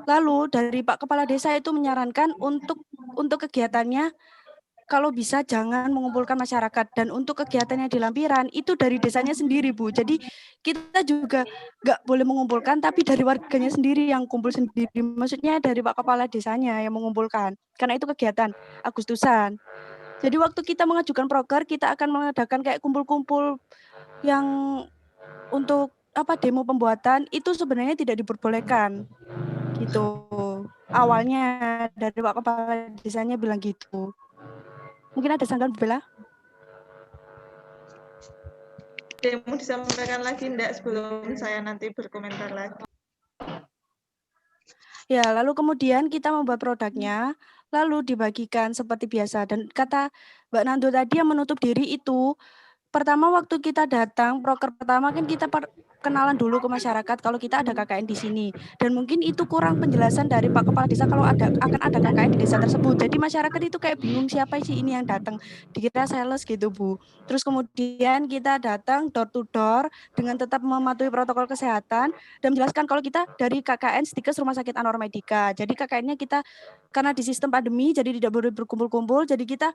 Lalu dari Pak Kepala Desa itu menyarankan untuk kegiatannya kalau bisa jangan mengumpulkan masyarakat, dan untuk kegiatan yang di lampiran itu dari desanya sendiri, Bu. Jadi kita juga nggak boleh mengumpulkan, tapi dari warganya sendiri yang kumpul sendiri. Maksudnya dari Pak Kepala Desanya yang mengumpulkan, karena itu kegiatan Agustusan. Jadi waktu kita mengajukan proker, kita akan mengadakan kayak kumpul-kumpul yang untuk demo pembuatan itu sebenarnya tidak diperbolehkan. Gitu. Awalnya dari Pak Kepala Desanya bilang gitu. Mungkin ada sanggahan Bu Bella? Mau disampaikan lagi enggak sebelum saya nanti berkomentar lagi? Ya, lalu kemudian kita membuat produknya, lalu dibagikan seperti biasa. Dan kata Mbak Nando tadi yang menutup diri itu, pertama waktu kita datang, proker pertama kan kita kenalan dulu ke masyarakat kalau kita ada KKN di sini. Dan mungkin itu kurang penjelasan dari Pak Kepala Desa kalau akan ada KKN di desa tersebut. Jadi masyarakat itu kayak bingung siapa sih ini yang datang. Dikira sales gitu, Bu. Terus kemudian kita datang door to door dengan tetap mematuhi protokol kesehatan dan menjelaskan kalau kita dari KKN Stikes Rumah Sakit Anwar Medika. Jadi KKN-nya kita karena di sistem pandemi jadi tidak boleh berkumpul-kumpul. Jadi kita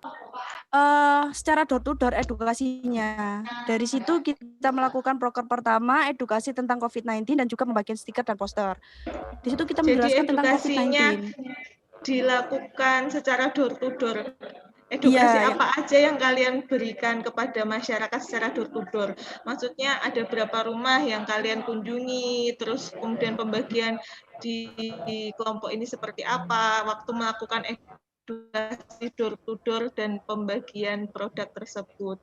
secara door to door edukasinya. Dari situ kita melakukan proker pertama edukasi tentang COVID-19 dan juga pembagian stiker dan poster. Di situ kita menjelaskan tentang COVID-19. Dilakukan secara door to door. Edukasi apa aja yang kalian berikan kepada masyarakat secara door to door? Maksudnya ada berapa rumah yang kalian kunjungi, terus kemudian pembagian di kelompok ini seperti apa, waktu melakukan edukasi door to door dan pembagian produk tersebut.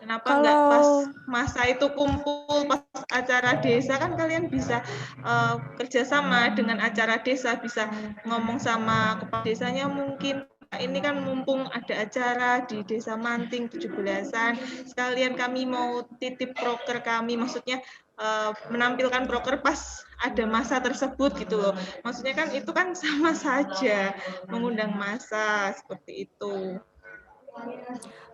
Kenapa enggak pas masa itu kumpul pas acara desa, kan kalian bisa kerjasama dengan acara desa, bisa ngomong sama kepala desanya mungkin. Ini kan mumpung ada acara di Desa Manting 17-an, sekalian kami mau titip proker kami, maksudnya menampilkan proker pas ada masa tersebut gitu loh. Maksudnya kan itu kan sama saja mengundang massa seperti itu.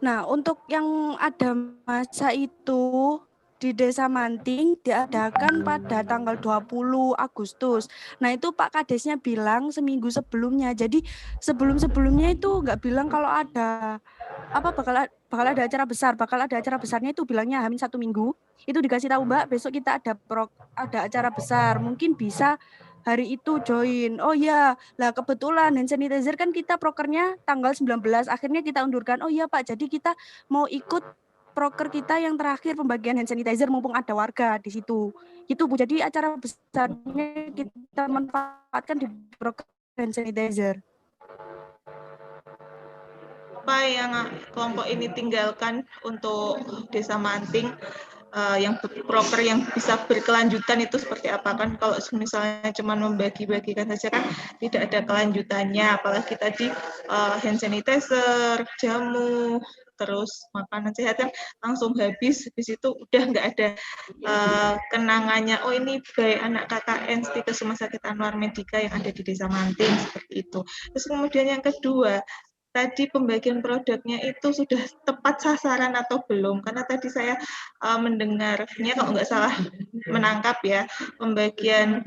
Nah, untuk yang ada masa itu di Desa Manting diadakan pada tanggal 20 Agustus. Nah itu Pak Kadesnya bilang seminggu sebelumnya. Jadi sebelum-sebelumnya itu nggak bilang kalau ada bakal ada acara besar. Bakal ada acara besarnya itu bilangnya Hamin 1 minggu. Itu dikasih tahu Mbak, besok kita ada acara besar. Mungkin bisa hari itu join. Oh ya, lah kebetulan hand sanitizer kan kita prokernya tanggal 19. Akhirnya kita undurkan. Oh iya Pak, jadi kita mau ikut proker kita yang terakhir pembagian hand sanitizer mumpung ada warga di situ. Itu Bu, jadi acara besarnya kita manfaatkan di proker hand sanitizer. Apa yang kelompok ini tinggalkan untuk Desa Manting, yang proker yang bisa berkelanjutan itu seperti apa? Kan kalau misalnya cuma membagi-bagikan saja kan tidak ada kelanjutannya, apalagi tadi hand sanitizer, jamu, terus makanan sehat kan langsung habis itu udah nggak ada kenangannya. Oh ini baik anak KKN Stikes Rumah Sakit Anwar Medika yang ada di Desa Manting seperti itu. Terus kemudian yang kedua, tadi pembagian produknya itu sudah tepat sasaran atau belum? Karena tadi saya mendengarnya kalau nggak salah menangkap ya, pembagian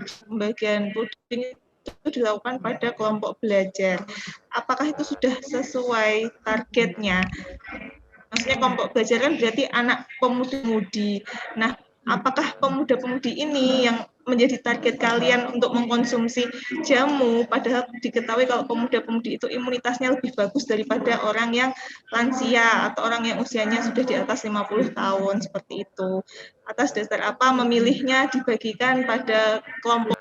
puding itu dilakukan pada kelompok belajar. Apakah itu sudah sesuai targetnya? Maksudnya kelompok belajar kan berarti anak pemuda-pemudi. Nah, apakah pemuda-pemudi ini yang menjadi target kalian untuk mengkonsumsi jamu, padahal diketahui kalau pemuda-pemudi itu imunitasnya lebih bagus daripada orang yang lansia atau orang yang usianya sudah di atas 50 tahun, seperti itu. Atas dasar apa memilihnya dibagikan pada kelompok?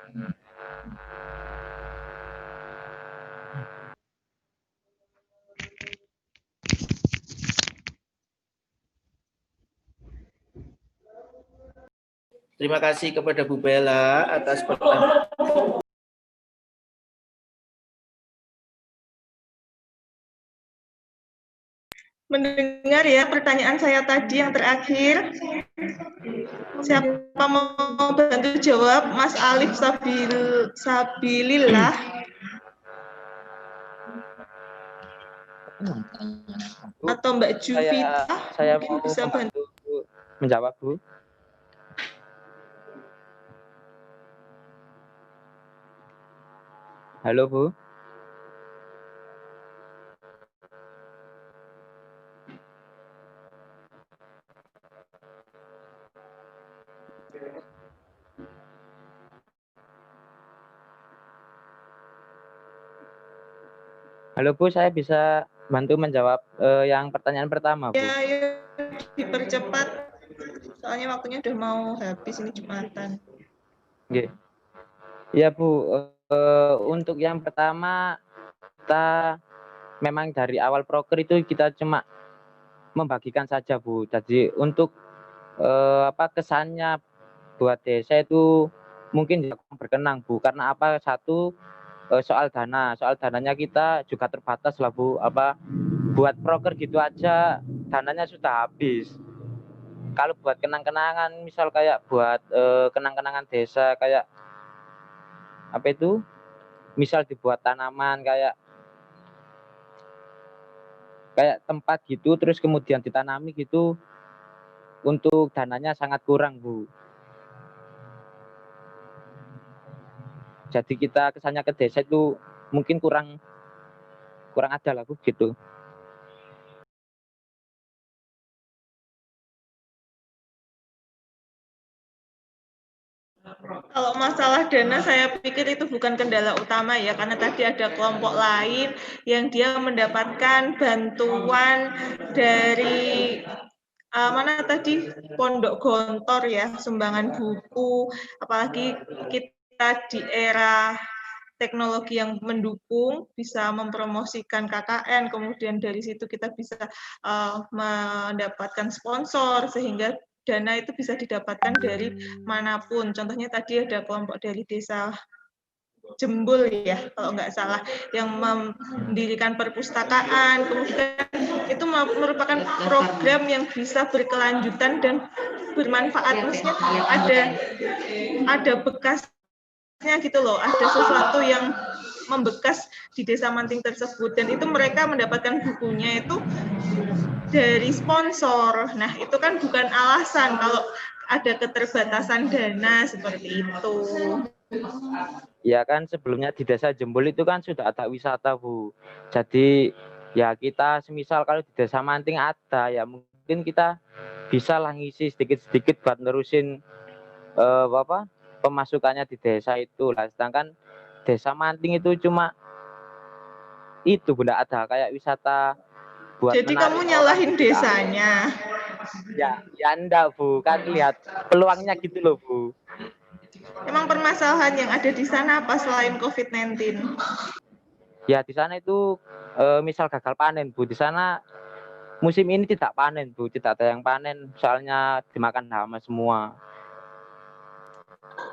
Terima kasih kepada Bu Bella atas pertanyaan. Mendengar ya pertanyaan saya tadi yang terakhir. Siapa mau bantu jawab? Mas Alif Sabilillah. Atau Mbak Juvita. Saya mau bisa bantu menjawab, Bu. Halo, Bu. Halo, Bu, saya bisa bantu menjawab yang pertanyaan pertama, Bu. Ya, dipercepat. Soalnya waktunya udah mau habis ini Jumatan. Oke. Ya, Bu. Untuk yang pertama, kita memang dari awal proker itu kita cuma membagikan saja, Bu. Jadi untuk kesannya buat desa itu mungkin berkenang, Bu. Karena apa? Satu, soal dananya kita juga terbatas lah, Bu. Buat proker gitu aja dananya sudah habis. Kalau buat kenang-kenangan, misal kayak buat kenang-kenangan desa kayak apa itu, misal dibuat tanaman kayak tempat gitu terus kemudian ditanami gitu, untuk dananya sangat kurang, Bu. Jadi kita kesannya ke desa itu mungkin kurang ada lah, Bu, gitu. Kalau masalah dana saya pikir itu bukan kendala utama ya, karena tadi ada kelompok lain yang dia mendapatkan bantuan dari mana tadi Pondok Gontor ya, sumbangan buku, apalagi kita di era teknologi yang mendukung bisa mempromosikan KKN, kemudian dari situ kita bisa mendapatkan sponsor sehingga dana itu bisa didapatkan dari manapun. Contohnya tadi ada kelompok dari Desa Jembul ya, kalau nggak salah, yang mendirikan perpustakaan, kemudian itu merupakan program yang bisa berkelanjutan dan bermanfaat. Maksudnya ada bekasnya gitu loh, ada sesuatu yang membekas di Desa Manting tersebut, dan itu mereka mendapatkan bukunya itu dari sponsor. Nah, itu kan bukan alasan kalau ada keterbatasan dana seperti itu. Ya kan sebelumnya di Desa Jembul itu kan sudah ada wisata, Bu. Jadi ya kita semisal kalau di Desa Manting ada, ya mungkin kita bisa lah ngisi sedikit-sedikit buat nerusin pemasukannya di desa itu lah. Sedangkan Desa Manting itu cuma itu, Bu, nggak ada kayak wisata buat Jadi menarik kamu orang nyalahin gitu, nggak ada. desanya. Ya enggak, Bu. Kan lihat peluangnya gitu loh, Bu. Emang permasalahan yang ada di sana apa selain COVID-19? Ya di sana itu misal gagal panen, Bu. Di sana musim ini tidak panen, Bu. Tidak ada yang panen, soalnya dimakan hama semua.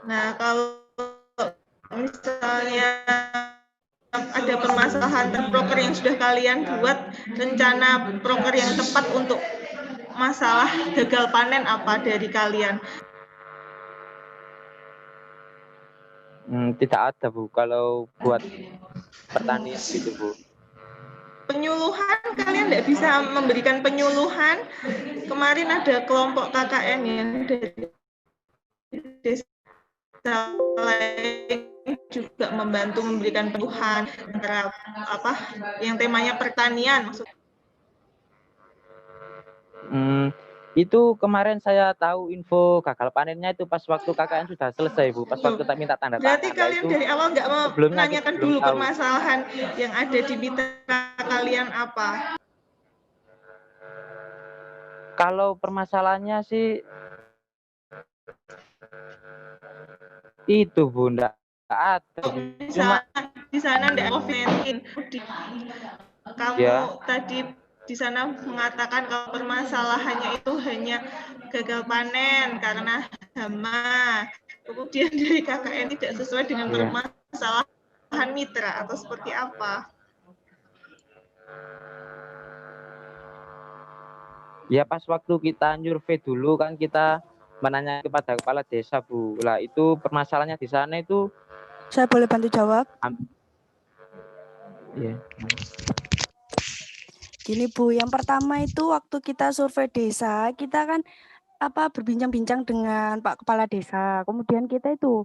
Nah, kalau misalnya ada permasalahan proker yang sudah kalian buat, rencana proker yang tepat untuk masalah gagal panen apa dari kalian? Tidak ada, Bu. Kalau buat pertanian gitu, Bu. Penyuluhan, kalian tidak bisa memberikan penyuluhan. Kemarin ada kelompok KKN yang dari desa lain juga membantu memberikan penyuluhan antara yang temanya pertanian maksudnya. Itu kemarin saya tahu info gagal panennya itu pas waktu KKN sudah selesai, Bu. Pas waktu tak minta tanda tangan. Berarti kalian itu dari awal nggak menanyakan dulu tahu permasalahan yang ada di mitra kalian apa? Kalau permasalahannya sih itu, Bu, enggak ada. Cuma di sana enggak COVID-19. Kamu ya, tadi di sana mengatakan kalau permasalahannya itu hanya gagal panen karena hama. Kemudian dari KKN tidak sesuai dengan permasalahan mitra atau seperti apa? ya pas waktu kita nyurvei dulu kan kita menanya kepada kepala desa, Bu. Lah itu permasalahannya di sana itu. Saya boleh bantu jawab? Iya. Gini, Bu, yang pertama itu waktu kita survei desa, kita kan berbincang-bincang dengan Pak Kepala Desa. Kemudian kita itu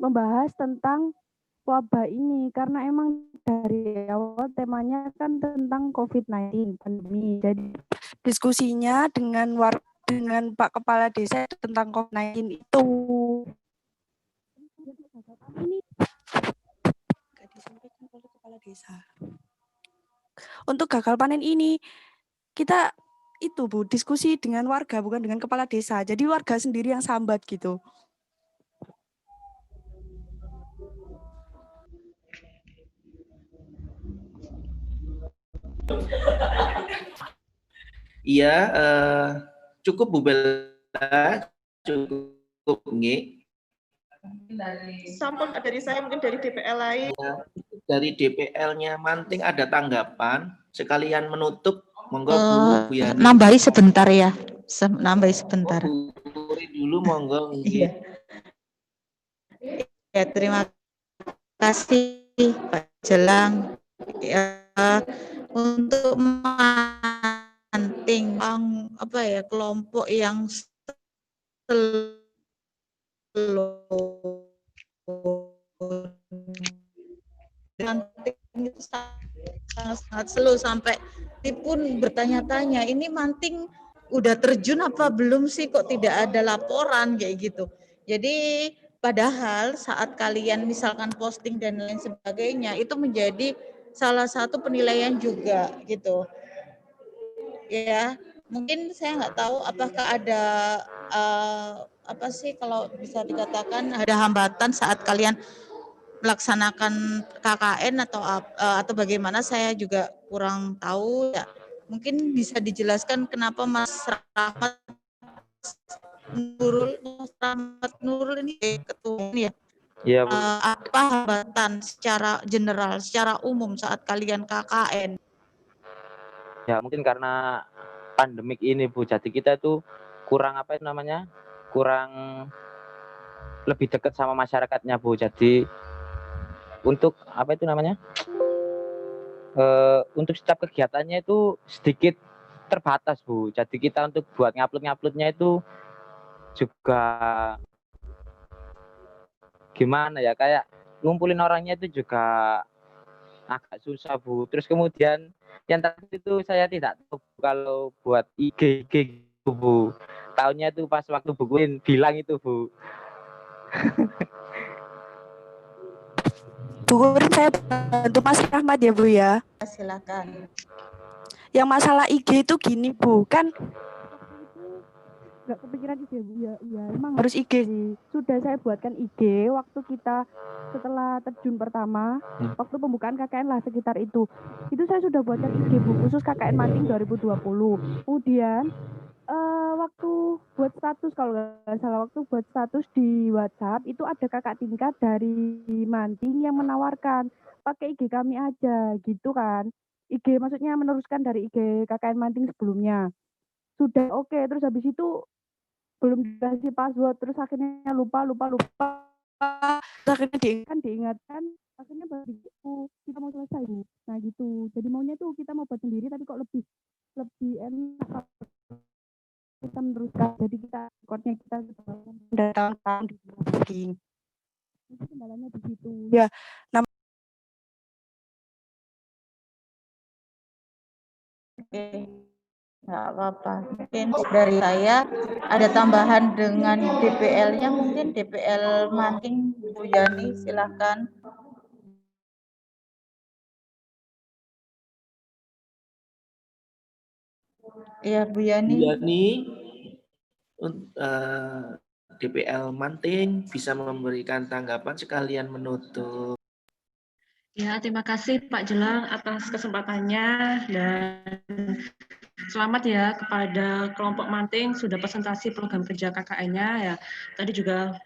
membahas tentang wabah ini karena emang dari awal temanya kan tentang COVID-19 pandemi. Jadi diskusinya dengan Pak Kepala Desa tentang COVID-19 itu. Ini nggak disampaikan oleh Kepala Desa. Untuk gagal panen ini kita itu, Bu, diskusi dengan warga bukan dengan kepala desa. Jadi warga sendiri yang sambat gitu. Iya, cukup, Bu Bella, cukup nggih. Sampun dari saya, mungkin dari DPL lain. Dari DPL-nya Manting ada tanggapan, sekalian menutup, monggo Bu Yani. Nambahi sebentar ya, nambahi sebentar. Dulu monggo. Iya. Ya, terima kasih Pak Jelang. Ya, untuk Manting, kelompok yang Manting itu sangat slow sampai pun bertanya-tanya, ini Manting udah terjun apa belum sih, kok tidak ada laporan kayak gitu. Jadi padahal saat kalian misalkan posting dan lain sebagainya itu menjadi salah satu penilaian juga gitu. Ya, mungkin saya nggak tahu apakah ada kalau bisa dikatakan ada hambatan saat kalian melaksanakan KKN atau bagaimana, saya juga kurang tahu ya. Mungkin bisa dijelaskan kenapa Mas Rahmat Nurul ini ketua ya. Iya, Bu. Apa hambatan secara general, secara umum saat kalian KKN? Ya mungkin karena pandemik ini, Bu. Jadi kita itu kurang kurang lebih dekat sama masyarakatnya, Bu. Jadi untuk untuk setiap kegiatannya itu sedikit terbatas, Bu. Jadi kita untuk buat nguploadnya itu juga gimana ya, kayak ngumpulin orangnya itu juga agak susah Bu. Terus kemudian yang tadi itu saya tidak tahu kalau buat IG gitu, Bu. Tahunya itu pas waktu bukuin bilang itu Bu. Bu Kurin, saya bantu Mas Rahmat ya Bu ya. Silakan. Yang masalah IG itu gini Bu, kan nggak kepikiran IG Bu ya, iya emang harus IG sih. Sudah saya buatkan IG waktu kita setelah terjun pertama, waktu pembukaan KKN lah sekitar itu saya sudah buatkan IG Bu khusus KKN Manting 2020. Kemudian waktu buat status, kalau nggak salah waktu buat status di WhatsApp itu ada kakak tingkat dari Manting yang menawarkan pakai IG kami aja gitu kan. IG maksudnya meneruskan dari IG KKN Manting sebelumnya. Sudah oke, terus habis itu belum dikasih password, terus akhirnya lupa. Terus akhirnya diingatkan, akhirnya baru gitu, kita mau selesai nih. Nah gitu, jadi maunya tuh kita mau buat sendiri tapi kok lebih enak kita meneruskan. Jadi kita recordnya kita udah tahun-tahun di booking. Itu kendalanya di situ. Ya, Oke, nggak apa-apa. Mungkin dari saya ada tambahan dengan DPL-nya, mungkin DPL Manting Bu Yani, silakan. Iya Bu Yani. Bu Yani, DPL Manting bisa memberikan tanggapan sekalian menutup. Ya, terima kasih Pak Jelang atas kesempatannya dan selamat ya kepada kelompok Manting sudah presentasi program kerja KKN-nya ya. Tadi juga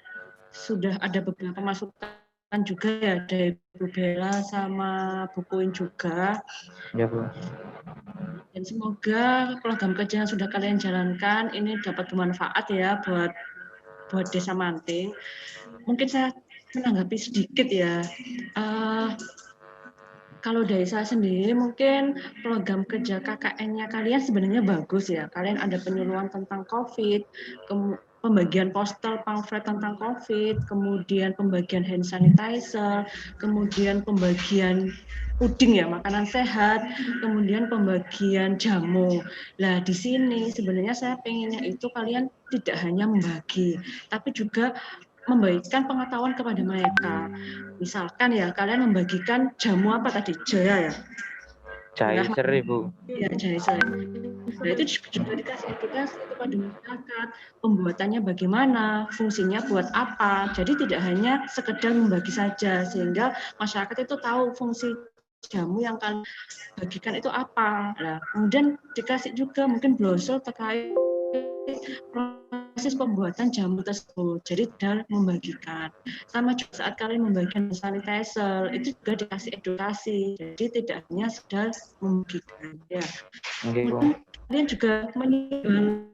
sudah ada beberapa masukan juga ya dari Bu Bella sama Bu Kuin juga. Ya Bu. Dan semoga program kerja yang sudah kalian jalankan ini dapat bermanfaat ya buat Desa Manting. Mungkin saya menanggapi sedikit ya. Kalau dari saya sendiri mungkin program kerja KKN-nya kalian sebenarnya bagus ya. Kalian ada penyuluhan tentang COVID, pembagian poster pamflet tentang COVID, kemudian pembagian hand sanitizer, kemudian pembagian puding ya, makanan sehat, kemudian pembagian jamu. Nah, di sini sebenarnya saya pengennya itu kalian tidak hanya membagi, tapi juga membagikan pengetahuan kepada mereka. Misalkan ya, kalian membagikan jamu apa tadi? Jaya ya? Jaiser Ibu. Ya, Jaiser. Nah, itu juga dikasih edukasi kepada masyarakat, pembuatannya bagaimana, fungsinya buat apa. Jadi tidak hanya sekedar membagi saja, sehingga masyarakat itu tahu fungsi jamu yang kalian bagikan itu apa. Nah, kemudian dikasih juga mungkin brosur terkait proses pembuatan jamu tersebut. Jadi dalam membagikan. Sama juga saat kalian membagikan sanitizer, itu juga dikasih edukasi. Jadi tidak hanya sekedar membagikan. Ya. Kemudian kalian juga menjual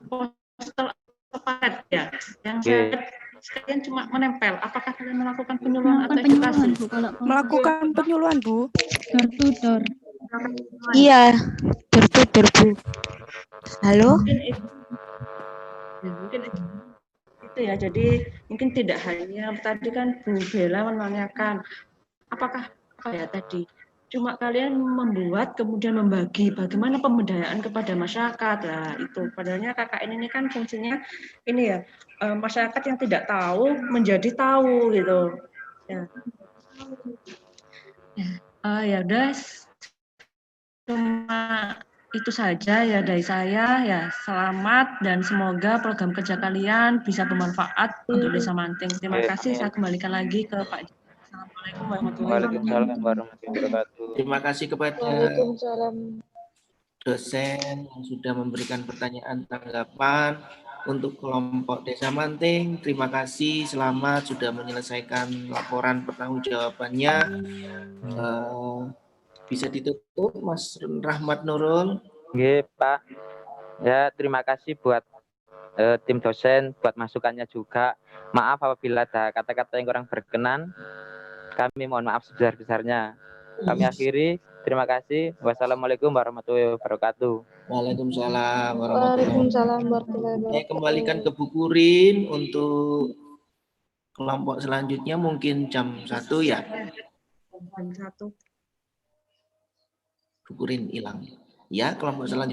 poster paket ya, yang sekalian cuma menempel. Apakah kalian melakukan penyuluhan atau edukasi? melakukan penyuluhan Bu. Door to door. Iya, door to door Bu. Halo? Mungkin itu ya, jadi mungkin tidak hanya tadi kan Bu Bella menanyakan apakah apa ya tadi cuma kalian membuat kemudian membagi bagaimana pemberdayaan kepada masyarakat. Nah itu padahalnya KKN ini kan fungsinya ini ya, masyarakat yang tidak tahu menjadi tahu gitu ya. Ya udah, cuma itu saja ya dari saya ya. Selamat dan semoga program kerja kalian bisa bermanfaat untuk Desa Manting. Terima kasih. Saya kembalikan lagi ke Pak. Assalamualaikum warahmatullahi wabarakatuh. Terima kasih kepada Waalaikumsalam. dosen yang sudah memberikan pertanyaan tanggapan. Untuk kelompok Desa Manting, terima kasih. Selamat sudah menyelesaikan laporan pertanggungjawabannya. Bisa ditutup Mas Rahmat Nurul. Nggih, Pak. Ya, terima kasih buat tim dosen, buat masukannya juga. Maaf apabila ada kata-kata yang kurang berkenan. Kami mohon maaf sebesar-besarnya. Kami akhiri. Terima kasih. Wassalamualaikum warahmatullahi wabarakatuh. Waalaikumsalam warahmatullahi Waalaikumsalam warahmatullahi wabarakatuh. Saya kembalikan ke wabarakatuh. Bu Kurin untuk kelompok selanjutnya mungkin jam 1 ya. Jam 1. Bu Kurin hilang. Ya, kelompok selanjutnya.